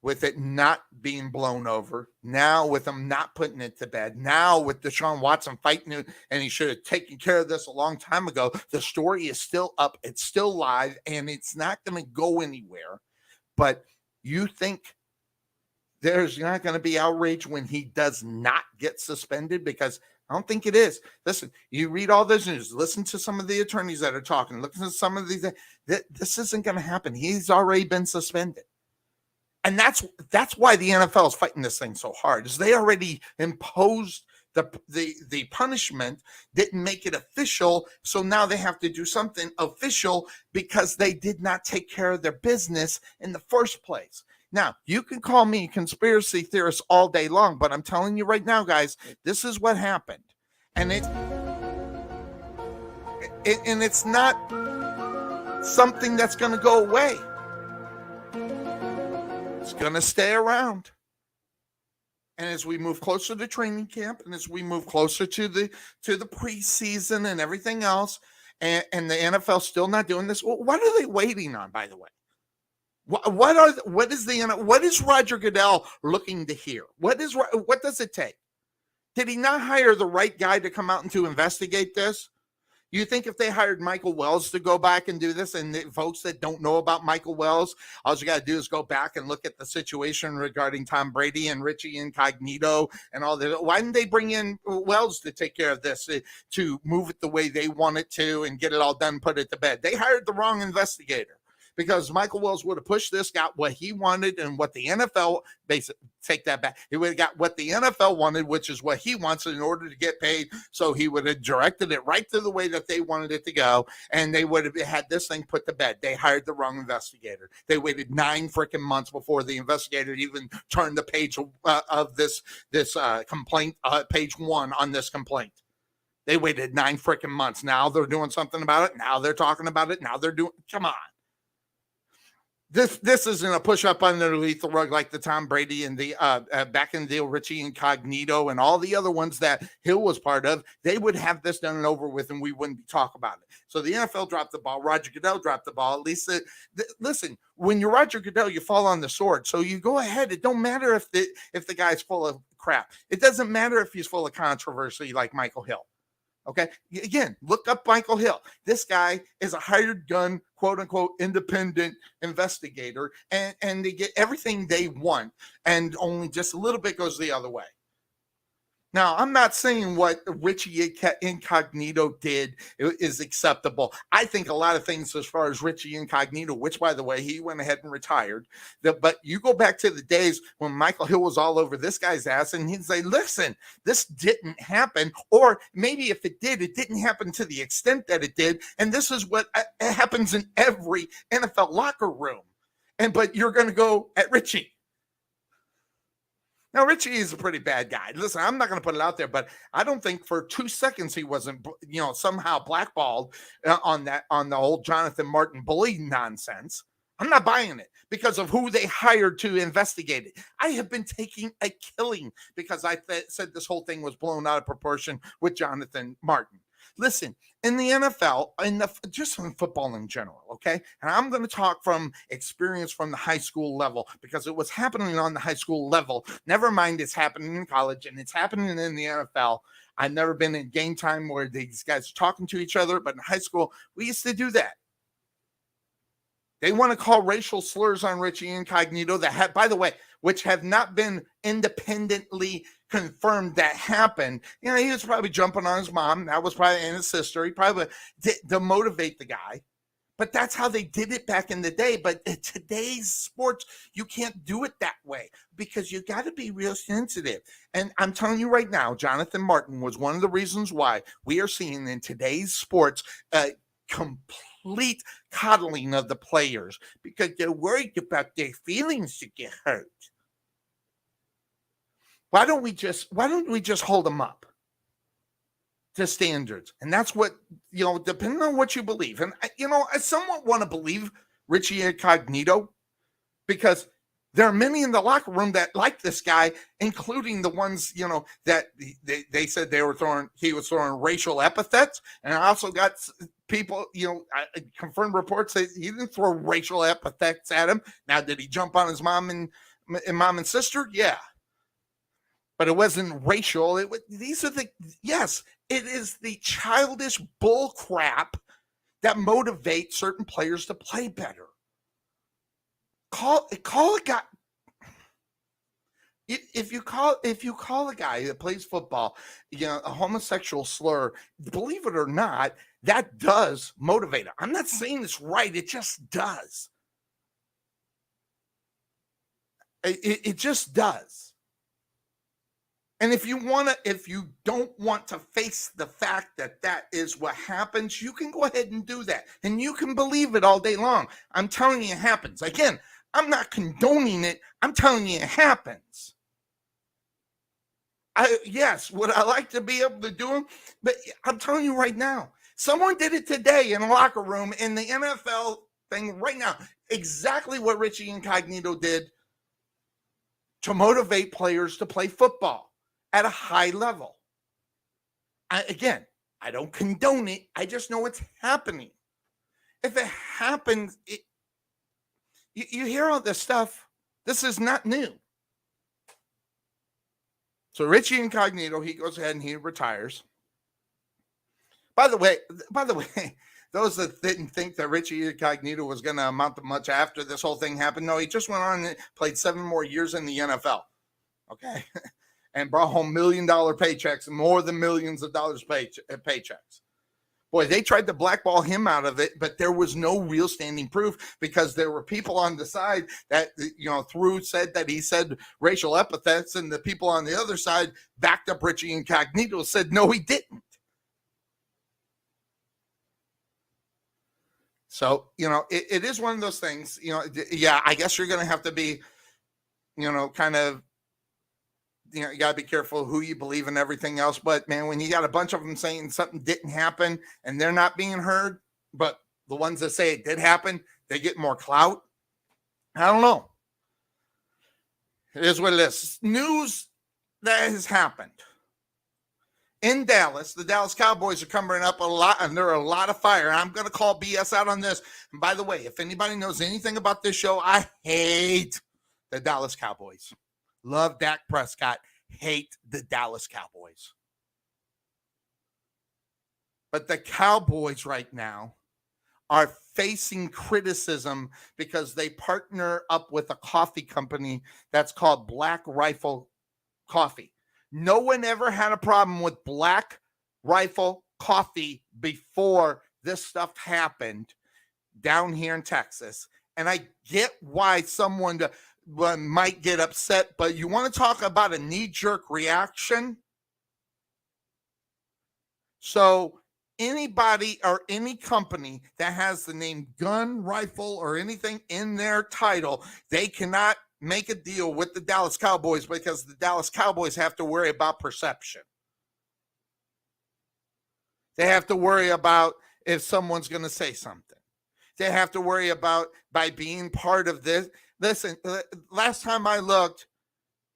with it not being blown over, now with them not putting it to bed, now with Deshaun Watson fighting it, and he should have taken care of this a long time ago, the story is still up, it's still live, and it's not going to go anywhere. But you think there's not going to be outrage when he does not get suspended? Because I don't think it is. Listen, you read all this news, listen to some of the attorneys that are talking, listen to some of these, this isn't going to happen. He's already been suspended. And that's why the NFL is fighting this thing so hard, is they already imposed the punishment, didn't make it official, so now they have to do something official because they did not take care of their business in the first place. Now, you can call me conspiracy theorist all day long, but I'm telling you right now, guys, this is what happened. And it's not something that's going to go away. It's going to stay around. And as we move closer to training camp, and as we move closer to the preseason and everything else, and the NFL still not doing this, what are they waiting on, by the way? What is Roger Goodell looking to hear? What does it take? Did he not hire the right guy to come out and to investigate this? You think if they hired Michael Wells to go back and do this, and the folks that don't know about Michael Wells, all you got to do is go back and look at the situation regarding Tom Brady and Richie Incognito and all that. Why didn't they bring in Wells to take care of this, to move it the way they want it to and get it all done, put it to bed? They hired the wrong investigator. Because Michael Wells would have pushed this, got what he wanted, and what the NFL, basically, take that back. He would have got what the NFL wanted, which is what he wants in order to get paid. So he would have directed it right to the way that they wanted it to go, and they would have had this thing put to bed. They hired the wrong investigator. They waited 9 freaking months before the investigator even turned the page of this complaint, page 1 on this complaint. They waited 9 freaking months. Now they're doing something about it. Now they're talking about it. Now they're doing, come on. This isn't a push up underneath the rug like the Tom Brady and the back in the deal, Richie Incognito and all the other ones that Hill was part of. They would have this done and over with, and we wouldn't be talking about it. So the NFL dropped the ball. Roger Goodell dropped the ball. At least, listen, when you're Roger Goodell, you fall on the sword. So you go ahead. It don't matter if the guy's full of crap. It doesn't matter if he's full of controversy like Michael Hill. Okay. Again, look up Michael Hill. This guy is a hired gun, quote unquote, independent investigator, and they get everything they want, and only just a little bit goes the other way. Now, I'm not saying what Richie Incognito did is acceptable. I think a lot of things as far as Richie Incognito, which, by the way, he went ahead and retired. But you go back to the days when Michael Hill was all over this guy's ass, and he'd say, listen, this didn't happen. Or maybe if it did, it didn't happen to the extent that it did. And this is what happens in every NFL locker room. But you're going to go at Richie. Now, Richie is a pretty bad guy. Listen, I'm not going to put it out there, but I don't think for 2 seconds he wasn't, somehow blackballed on the whole Jonathan Martin bully nonsense. I'm not buying it because of who they hired to investigate it. I have been taking a killing because I said this whole thing was blown out of proportion with Jonathan Martin. Listen, in the NFL, just in football in general, okay? And I'm going to talk from experience from the high school level because it was happening on the high school level. Never mind it's happening in college and it's happening in the NFL. I've never been in game time where these guys are talking to each other, but in high school, we used to do that. They want to call racial slurs on Richie Incognito by the way, which have not been independently confirmed that happened. He was probably jumping on his mom. That was probably and his sister. He probably did to motivate the guy. But that's how they did it back in the day. But in today's sports, you can't do it that way because you got to be real sensitive. And I'm telling you right now, Jonathan Martin was one of the reasons why we are seeing in today's sports complete coddling of the players because they're worried about their feelings to get hurt. Why don't we just hold them up to standards? And that's what, depending on what you believe. And, I somewhat want to believe Richie Incognito because there are many in the locker room that like this guy, including the ones, that they said he was throwing racial epithets. And I also got people, confirmed reports that he didn't throw racial epithets at him. Now, did he jump on his mom and sister? Yeah. But it wasn't racial. It is the childish bull crap that motivates certain players to play better. Call a guy. If you call a guy that plays football, a homosexual slur, believe it or not, that does motivate him. I'm not saying it's right. It just does. It just does. And if you don't want to face the fact that is what happens, you can go ahead and do that. And you can believe it all day long. I'm telling you it happens. Again, I'm not condoning it. I'm telling you it happens. Would I like to be able to do it? But I'm telling you right now, someone did it today in a locker room in the NFL thing right now. Exactly what Richie Incognito did to motivate players to play football at a high level. I don't condone it. I just know it's happening. If it happens, you hear all this stuff. This is not new. So Richie Incognito, he goes ahead and he retires. By the way, those that didn't think that Richie Incognito was going to amount to much after this whole thing happened, no, he just went on and played 7 more years in the NFL. Okay. And brought home $1 million paychecks, more than millions of dollars paychecks. Boy, they tried to blackball him out of it, but there was no real standing proof because there were people on the side that, said that he said racial epithets, and the people on the other side backed up Richie Incognito, said, no, he didn't. So, it is one of those things, I guess you're going to have to be, kind of, you got to be careful who you believe and everything else. But, man, when you got a bunch of them saying something didn't happen and they're not being heard, but the ones that say it did happen, they get more clout. I don't know. It is what it is. News that has happened. In Dallas, the Dallas Cowboys are coming up a lot, and there are a lot of fire. And I'm going to call BS out on this. And by the way, if anybody knows anything about this show, I hate the Dallas Cowboys. Love Dak Prescott. hate the Dallas Cowboys. But the Cowboys right now are facing criticism because they partner up with a coffee company that's called Black Rifle Coffee. No one ever had a problem with Black Rifle Coffee before this stuff happened down here in Texas. And I get why someone might get upset, but you want to talk about a knee-jerk reaction? So anybody or any company that has the name gun, rifle, or anything in their title, they cannot make a deal with the Dallas Cowboys because the Dallas Cowboys have to worry about perception. They have to worry about if someone's going to say something. They have to worry about by being part of this. Listen, last time I looked,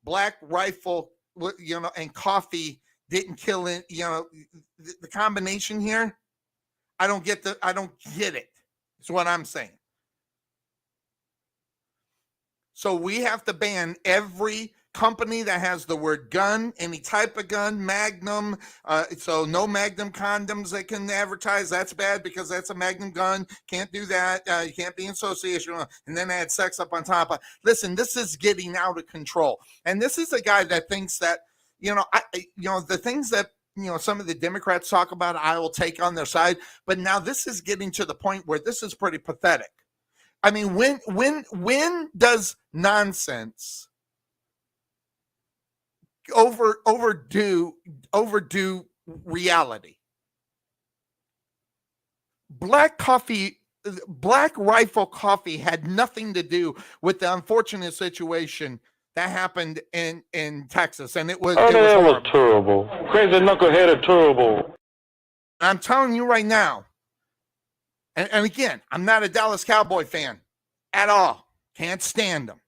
Black Rifle, and coffee didn't kill it. The combination here, I don't get it. Is what I'm saying. So we have to ban every company that has the word gun, any type of gun, Magnum. So no Magnum condoms that can advertise. That's bad because that's a Magnum gun. Can't do that. You can't be in association. And then add sex up on top of. Listen, this is getting out of control. And this is a guy that thinks that, the things that, some of the Democrats talk about, I will take on their side. But now this is getting to the point where this is pretty pathetic. I mean, when does nonsense overdo reality? Black Rifle Coffee had nothing to do with the unfortunate situation that happened in Texas, and it was terrible. Crazy knucklehead terrible. I'm telling you right now, and again, I'm not a Dallas Cowboy fan at all. Can't stand them.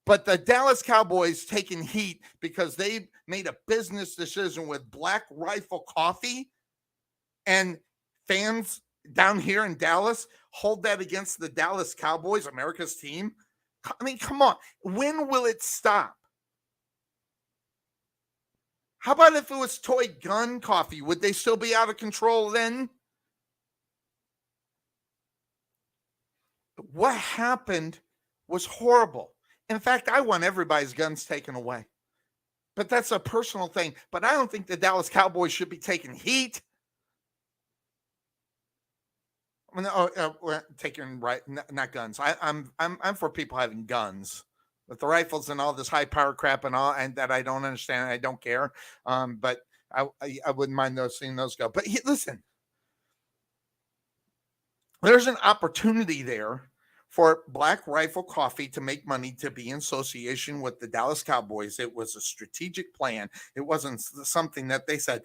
But the Dallas Cowboys taking heat because they made a business decision with Black Rifle Coffee, and fans down here in Dallas hold that against the Dallas Cowboys, America's team. I mean, come on. When will it stop? How about if it was toy gun coffee? Would they still be out of control then? What happened was horrible. In fact, I want everybody's guns taken away. But that's a personal thing. But I don't think the Dallas Cowboys should be taking heat. Taking not guns. I'm for people having guns, but the rifles and all this high power crap and all, and that I don't understand. I don't care. But I wouldn't mind seeing those go. But listen, there's an opportunity there for Black Rifle Coffee to make money, to be in association with the Dallas Cowboys. It was a strategic plan. It wasn't something that they said,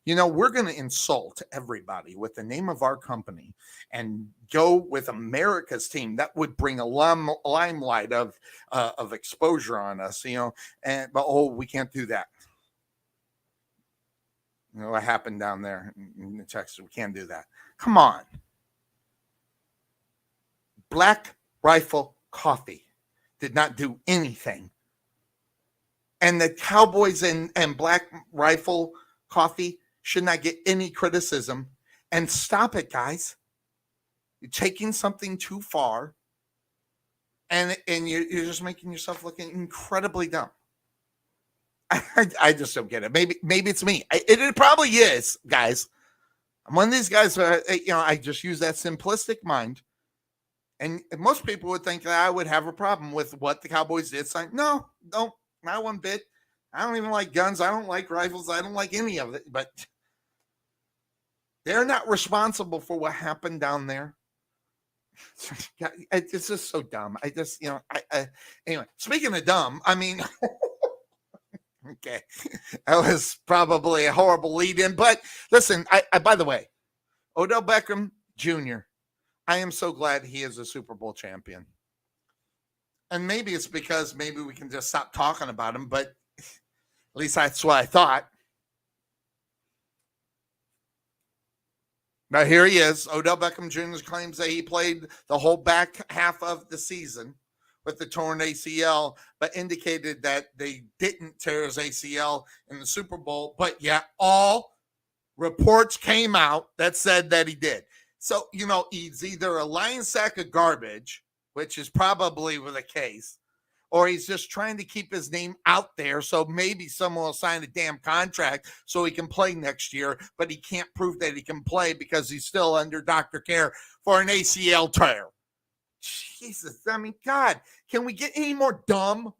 we're going to insult everybody with the name of our company and go with America's team. That would bring a limelight of exposure on us, but we can't do that. What happened down there in Texas? We can't do that. Come on. Black Rifle Coffee did not do anything. And the Cowboys and Black Rifle Coffee should not get any criticism. And stop it, guys. You're taking something too far, and you're just making yourself look incredibly dumb. I just don't get it. Maybe it's me. It probably is, guys. I'm one of these guys. I just use that simplistic mind. And most people would think that I would have a problem with what the Cowboys did. So no, not one bit. I don't even like guns. I don't like rifles. I don't like any of it. But they're not responsible for what happened down there. It's just so dumb. Anyway, speaking of dumb, I mean, okay, that was probably a horrible lead-in. But listen, by the way, Odell Beckham Jr., I am so glad he is a Super Bowl champion. And maybe it's because maybe we can just stop talking about him, but at least that's what I thought. Now here he is. Odell Beckham Jr. claims that he played the whole back half of the season with the torn ACL, but indicated that they didn't tear his ACL in the Super Bowl. But yet all reports came out that said that he did. So, he's either a lying sack of garbage, which is probably the case, or he's just trying to keep his name out there so maybe someone will sign a damn contract so he can play next year, but he can't prove that he can play because he's still under doctor care for an ACL tear. Jesus, I mean, God, can we get any more dumb?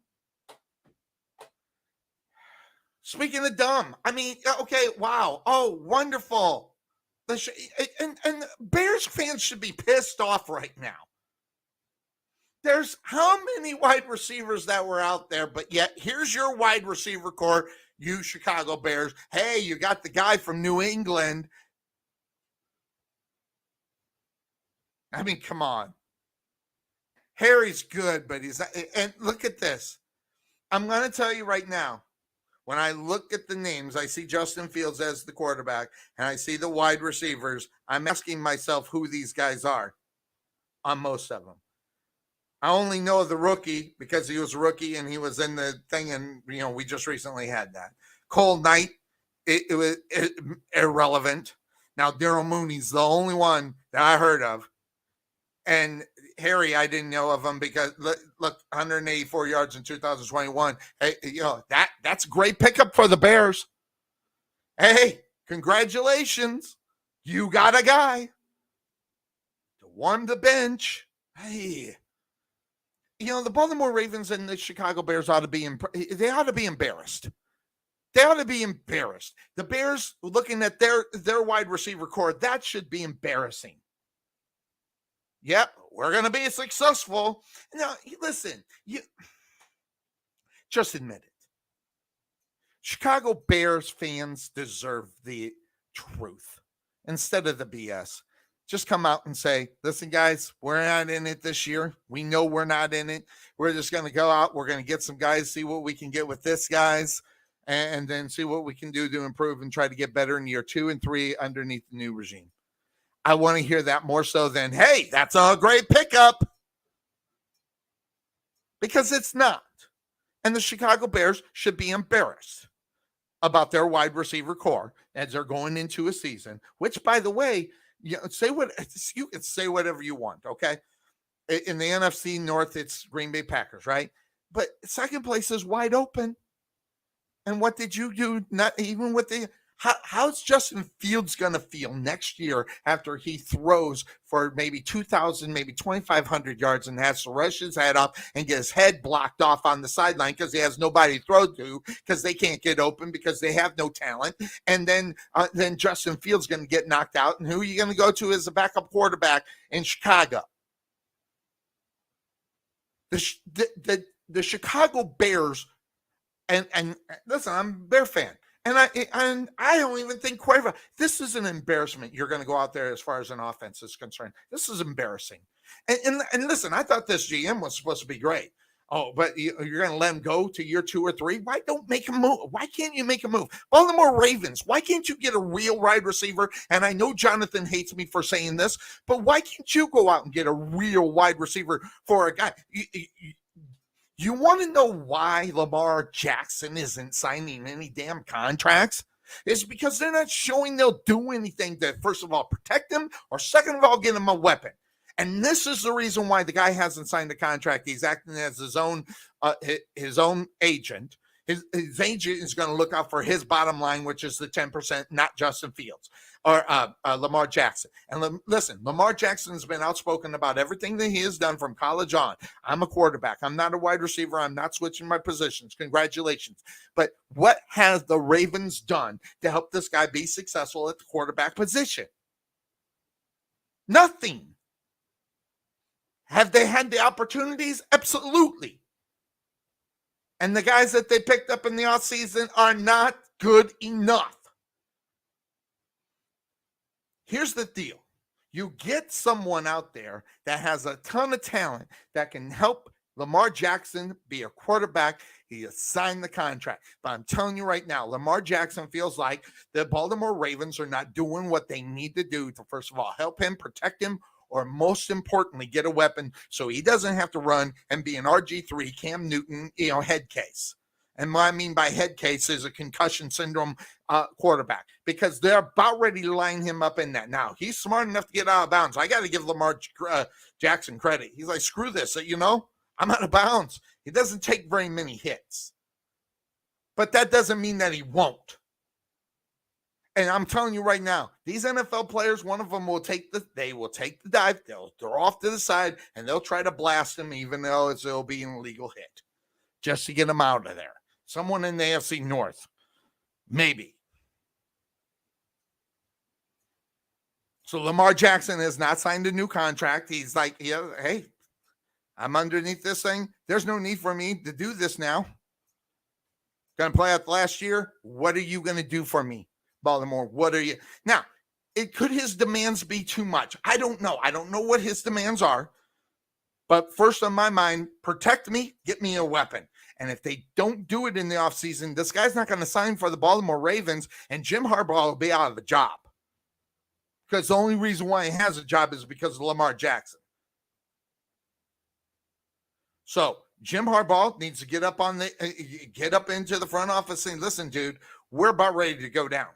Speaking of dumb, I mean, okay, wow. Oh, wonderful. And Bears fans should be pissed off right now. There's how many wide receivers that were out there, but yet here's your wide receiver core, you Chicago Bears. Hey, you got the guy from New England. I mean, come on. Harry's good, but and look at this. I'm going to tell you right now, when I look at the names, I see Justin Fields as the quarterback, and I see the wide receivers. I'm asking myself who these guys are on most of them. I only know the rookie because he was a rookie and he was in the thing, and we just recently had that. Cole Knight, it was irrelevant. Now Daryl Mooney's the only one that I heard of, and Harry, I didn't know of him because look, 184 yards in 2021. Hey, that's a great pickup for the Bears. Hey, congratulations, you got a guy to warm the bench. Hey. The Baltimore Ravens and the Chicago Bears ought to be embarrassed. They ought to be embarrassed. The Bears, looking at their wide receiver core, that should be embarrassing. Yep, we're going to be successful. Now, listen, you just admit it. Chicago Bears fans deserve the truth instead of the BS. Just come out and say, listen, guys, we're not in it this year. We know we're not in it. We're just going to go out. We're going to get some guys, see what we can get with this guys, and then see what we can do to improve and try to get better in year 2 and 3 underneath the new regime. I want to hear that more so than, hey, that's a great pickup. Because it's not. And the Chicago Bears should be embarrassed about their wide receiver core as they're going into a season, which, by the way, you can say whatever you want, okay? In the NFC North, it's Green Bay Packers, right? But second place is wide open. And what did you do? Not even with the how's Justin Fields going to feel next year after he throws for maybe 2,000, maybe 2,500 yards and has to rush his head up and get his head blocked off on the sideline because he has nobody to throw to because they can't get open because they have no talent. And then Justin Fields going to get knocked out. And who are you going to go to as a backup quarterback in Chicago? The Chicago Bears, and listen, I'm a Bear fan. And I don't even think CUERVO. This is an embarrassment. You're going to go out there as far as an offense is concerned. This is embarrassing. And listen, I thought this GM was supposed to be great. Oh, but you're going to let him go to year 2 or 3? Why don't make a move? Why can't you make a move? Baltimore Ravens, why can't you get a real wide receiver? And I know Jonathan hates me for saying this, but why can't you go out and get a real wide receiver for a guy? You want to know why Lamar Jackson isn't signing any damn contracts? It's because they're not showing they'll do anything to, first of all, protect him, or second of all, get him a weapon. And this is the reason why the guy hasn't signed a contract. He's acting as his own agent. His agent is going to look out for his bottom line, which is the 10%, not Justin Fields or Lamar Jackson. And listen, Lamar Jackson has been outspoken about everything that he has done from college on. I'm a quarterback. I'm not a wide receiver. I'm not switching my positions. Congratulations. But what has the Ravens done to help this guy be successful at the quarterback position? Nothing. Have they had the opportunities? Absolutely. And the guys that they picked up in the offseason are not good enough. Here's the deal. You get someone out there that has a ton of talent that can help Lamar Jackson be a quarterback. He has signed the contract. But I'm telling you right now, Lamar Jackson feels like the Baltimore Ravens are not doing what they need to do to, first of all, help him, protect him, or most importantly, get a weapon so he doesn't have to run and be an RG3 Cam Newton, head case. And what I mean by head case is a concussion syndrome quarterback, because they're about ready to line him up in that. Now, he's smart enough to get out of bounds. I got to give Lamar Jackson credit. He's like, screw this, I'm out of bounds. He doesn't take very many hits. But that doesn't mean that he won't. And I'm telling you right now, these NFL players, one of them will take the dive, they'll throw off to the side, and they'll try to blast him, even though it'll be an illegal hit, just to get him out of there. Someone in the AFC North, maybe. So Lamar Jackson has not signed a new contract. He's like, hey, I'm underneath this thing. There's no need for me to do this now. Going to play out the last year. What are you going to do for me, Baltimore? What are you? Now, could his demands be too much? I don't know. I don't know what his demands are. But first on my mind, protect me, get me a weapon. And if they don't do it in the offseason, this guy's not going to sign for the Baltimore Ravens, and Jim Harbaugh will be out of the job. Because the only reason why he has a job is because of Lamar Jackson. So Jim Harbaugh needs to get up into the front office and listen, dude, we're about ready to go down.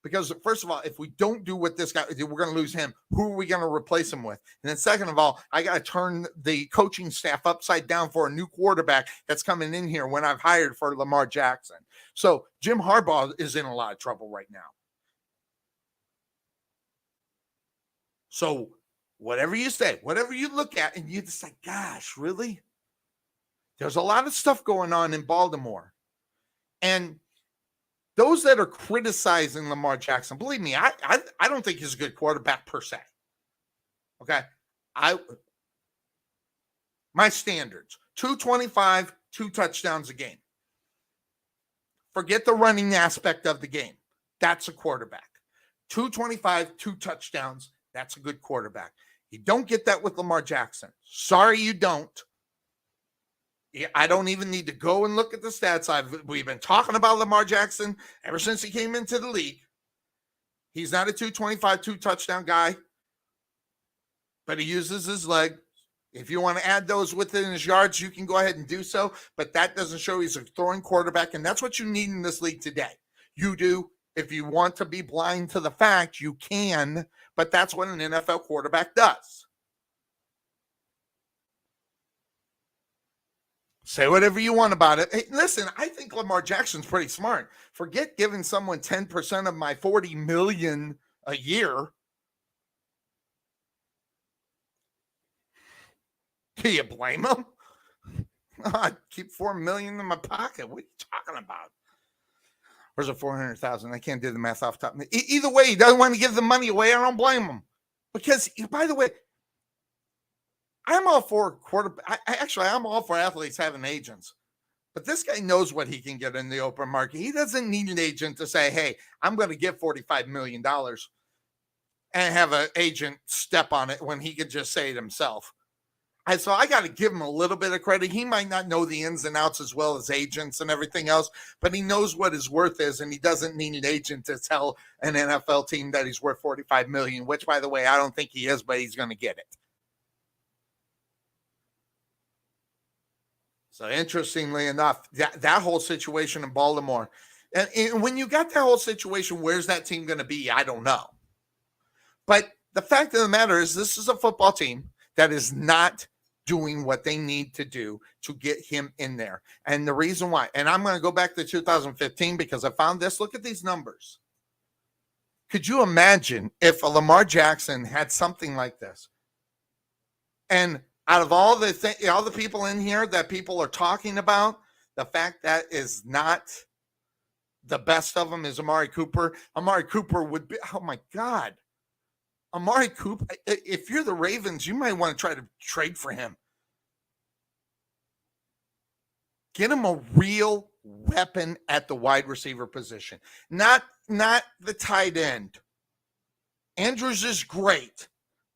Because first of all, if we don't do what this guy, we're going to lose him. Who are we going to replace him with? And then second of all, I got to turn the coaching staff upside down for a new quarterback that's coming in here when I've hired for Lamar Jackson. So Jim Harbaugh is in a lot of trouble right now. So whatever you say, whatever you look at, and you just like, gosh, really? There's a lot of stuff going on in Baltimore. And those that are criticizing Lamar Jackson, believe me, I don't think he's a good quarterback per se. Okay? My standards, 225, 2 touchdowns a game. Forget the running aspect of the game. That's a quarterback. 225, 2 touchdowns, that's a good quarterback. You don't get that with Lamar Jackson. Sorry you don't. I don't even need to go and look at the stats. We've been talking about Lamar Jackson ever since he came into the league. He's not a 225, 2 touchdown guy, but he uses his leg. If you want to add those within his yards, you can go ahead and do so, but that doesn't show he's a throwing quarterback, and that's what you need in this league today. You do. If you want to be blind to the fact, you can, but that's what an NFL quarterback does. Say whatever you want about it. Hey, listen, I think Lamar Jackson's pretty smart. Forget giving someone 10% of my $40 million a year. Do you blame him? I keep $4 million in my pocket. What are you talking about? Where's the 400,000? I can't do the math off the top. Either way, he doesn't want to give the money away. I don't blame him. Because, by the way, I'm all for I'm all for athletes having agents. But this guy knows what he can get in the open market. He doesn't need an agent to say, hey, I'm going to give $45 million and have an agent step on it when he could just say it himself. So I got to give him a little bit of credit. He might not know the ins and outs as well as agents and everything else, but he knows what his worth is, and he doesn't need an agent to tell an NFL team that he's worth $45 million, which, by the way, I don't think he is, but he's going to get it. So interestingly enough, that whole situation in Baltimore, and when you got that whole situation, where's that team going to be? I don't know. But the fact of the matter is this is a football team that is not doing what they need to do to get him in there. And the reason why, and I'm going to go back to 2015 because I found this. Look at these numbers. Could you imagine if a Lamar Jackson had something like this? And out of all the people in here that people are talking about, the fact that is not the best of them is Amari Cooper. Amari Cooper would be, oh my God. Amari Cooper, if you're the Ravens, you might want to try to trade for him. Get him a real weapon at the wide receiver position. Not the tight end. Andrews is great,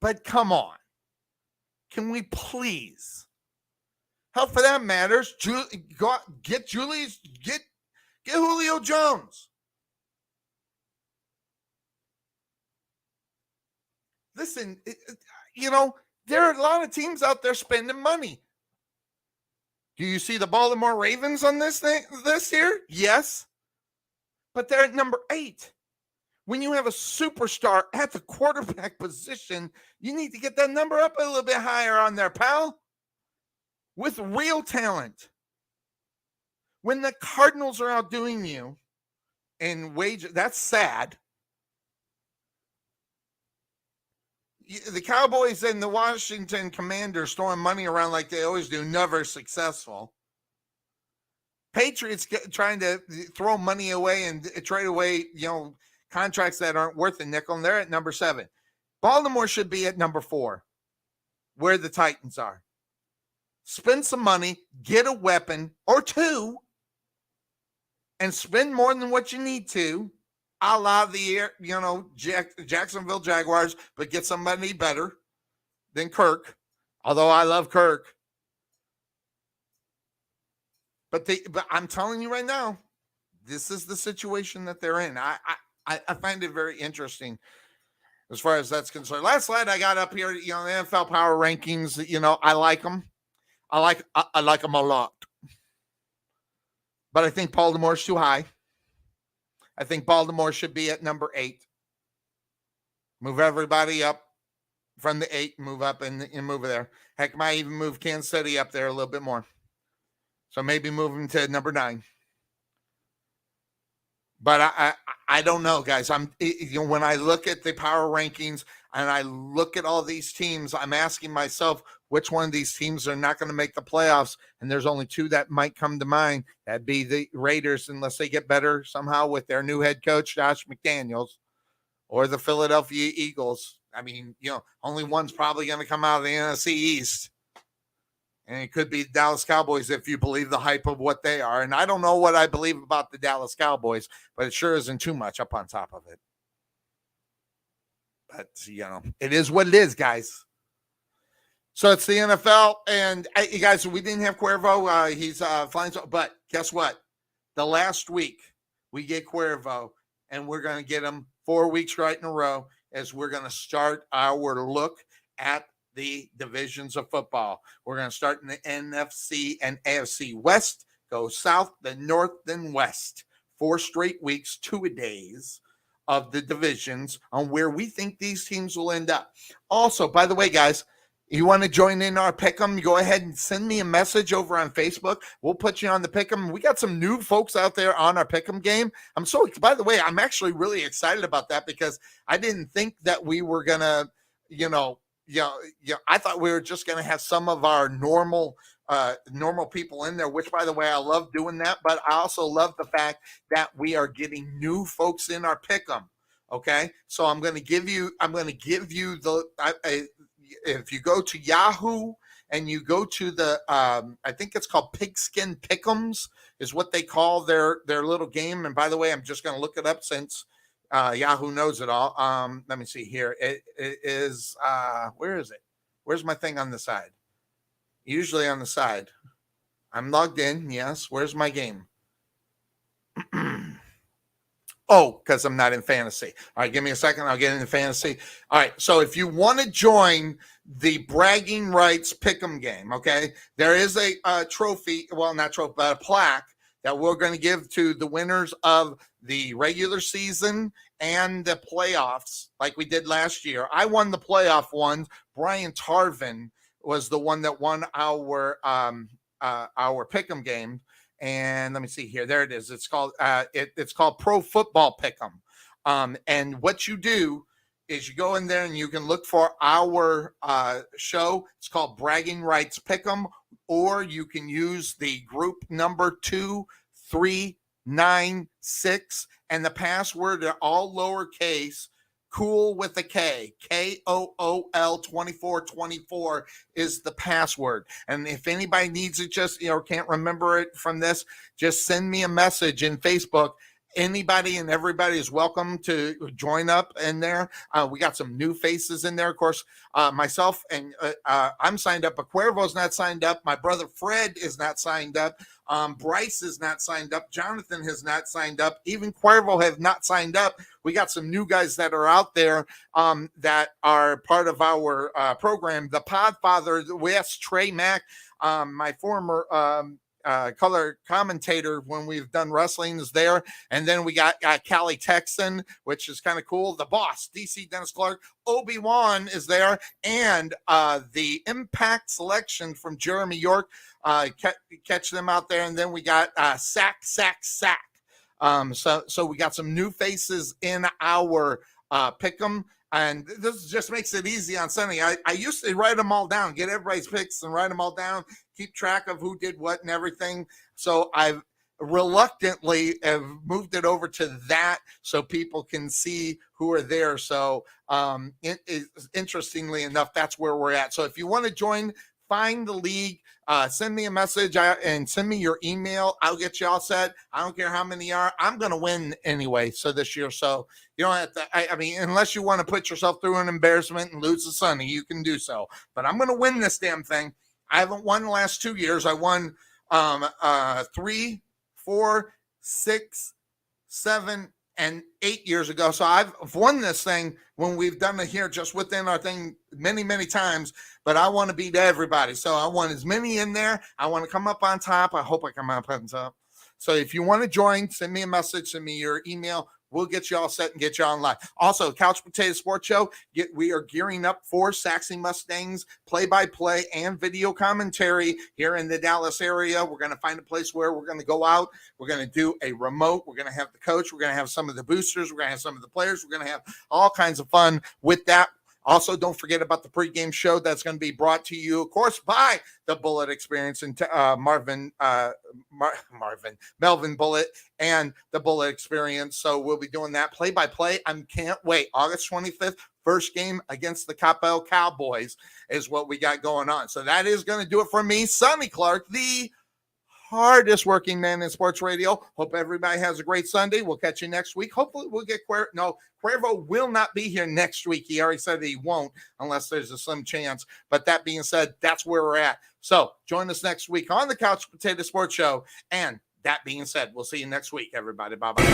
but come on. Can we please? Hell, for that matters, get Julio Jones. Listen, there are a lot of teams out there spending money. Do you see the Baltimore Ravens on this year? Yes. But they're at number 8. When you have a superstar at the quarterback position, you need to get that number up a little bit higher on there, pal. With real talent. When the Cardinals are outdoing you in wages, that's sad. The Cowboys and the Washington Commanders throwing money around like they always do, never successful. Patriots trying to throw money away and trade away, contracts that aren't worth a nickel, and they're at number 7. Baltimore should be at number 4, where the Titans are. Spend some money, get a weapon or 2, and spend more than what you need to, a la the, Jacksonville Jaguars, but get somebody better than Kirk, although I love Kirk. But I'm telling you right now, this is the situation that they're in. I find it very interesting as far as that's concerned. Last slide I got up here, the NFL power rankings, I like them. I like them a lot. But I think Baltimore's too high. I think Baltimore should be at number 8. Move everybody up from the 8, move up and move there. Heck, might even move Kansas City up there a little bit more. So maybe move them to number 9. But I don't know, guys. When I look at the power rankings and I look at all these teams, I'm asking myself which one of these teams are not going to make the playoffs. And there's only 2 that might come to mind. That'd be the Raiders, unless they get better somehow with their new head coach, Josh McDaniels, or the Philadelphia Eagles. I mean, only one's probably going to come out of the NFC East. And it could be the Dallas Cowboys if you believe the hype of what they are. And I don't know what I believe about the Dallas Cowboys, but it sure isn't too much up on top of it. But, it is what it is, guys. So it's the NFL. And, you guys, we didn't have CUERVO. He's flying. But guess what? The last week, we get CUERVO, and we're going to get him 4 weeks right in a row as we're going to start our look at the divisions of football. We're going to start in the NFC and AFC West, go south, then north, then west. 4 straight weeks, 2-a-days of the divisions on where we think these teams will end up. Also, by the way, guys, you want to join in our pick'em, go ahead and send me a message over on Facebook. We'll put you on the pick'em. We got some new folks out there on our pick'em game. By the way, I'm actually really excited about that because I didn't think that we were going to, I thought we were just going to have some of our normal people in there, which, by the way, I love doing that. But I also love the fact that we are getting new folks in our pick'em. Okay, so I'm going to give you if you go to Yahoo and you go to the I think it's called Pigskin Pick'ems is what they call their little game. And by the way, I'm just going to look it up since Yahoo knows it all. Let me see here. It is where is it? Where's my thing on the side? Usually on the side. I'm logged in. Yes. Where's my game? Oh, because I'm not in fantasy. All right, give me a second. I'll get into fantasy. All right, so if you want to join the bragging rights pick'em game, okay, there is a trophy, well, not trophy, but a plaque that we're going to give to the winners of the regular season and the playoffs like we did last year. I won the playoff one. Brian Tarvin was the one that won our pick'em game. And let me see here. There it is. It's called it's called Pro Football Pick'em. And what you do is you go in there and you can look for our show. It's called Bragging Rights Pick'em, or you can use the group number 2396, and the password are all lowercase. Cool with a K, KOOL 2424 is the password. And if anybody needs it, just, can't remember it from this, just send me a message in Facebook Anybody and everybody is welcome to join up in there. We got some new faces in there. Of course, myself and I'm signed up, but Cuervo's not signed up. My brother Fred is not signed up. Bryce is not signed up. Jonathan has not signed up. Even Cuervo have not signed up. We got some new guys that are out there that are part of our program. The Podfather, yes, Trey Mack, my former color commentator when we've done wrestling, is there. And then we got Callie Texan, which is kind of cool. The boss, DC Dennis Clark. Obi-Wan is there. And the Impact selection from Jeremy York. Catch them out there. And then we got Sack. So we got some new faces in our pick'em. And this just makes it easy on Sunday. I used to write them all down, get everybody's picks and write them all down, keep track of who did what and everything. So I've reluctantly have moved it over to that so people can see who are there. So interestingly enough, that's where we're at. So if you want to join, find the league, send me a message and send me your email. I'll get you all set. I don't care how many are. I'm going to win anyway. So this year, so you don't have to, I mean, unless you want to put yourself through an embarrassment and lose to Sonny, you can do so. But I'm going to win this damn thing. I haven't won the last 2 years. I won 3, 4, 6, 7, and 8 years ago. So I've won this thing when we've done it here just within our thing many, many times, but I want to beat everybody. So I want as many in there. I want to come up on top. I hope I come up on top. So if you want to join, send me a message, send me your email. We'll get you all set and get you on live. Also, Couch Potato Sports Show, we are gearing up for Saxy Mustangs play-by-play and video commentary here in the Dallas area. We're going to find a place where we're going to go out. We're going to do a remote. We're going to have the coach. We're going to have some of the boosters. We're going to have some of the players. We're going to have all kinds of fun with that. Also, don't forget about the pregame show that's going to be brought to you, of course, by the Bullet Experience and Melvin Bullet and the Bullet Experience. So we'll be doing that play-by-play. I can't wait. August 25th, first game against the Coppell Cowboys is what we got going on. So that is going to do it for me, Sonny Clark, the hardest working man in sports radio. Hope everybody has a great Sunday. We'll catch you next week. Hopefully we'll get Cuervo will not be here next week. He already said he won't unless there's a slim chance. But that being said, that's where we're at. So join us next week on the Couch Potato Sports Show. And that being said, we'll see you next week, everybody. Bye-bye.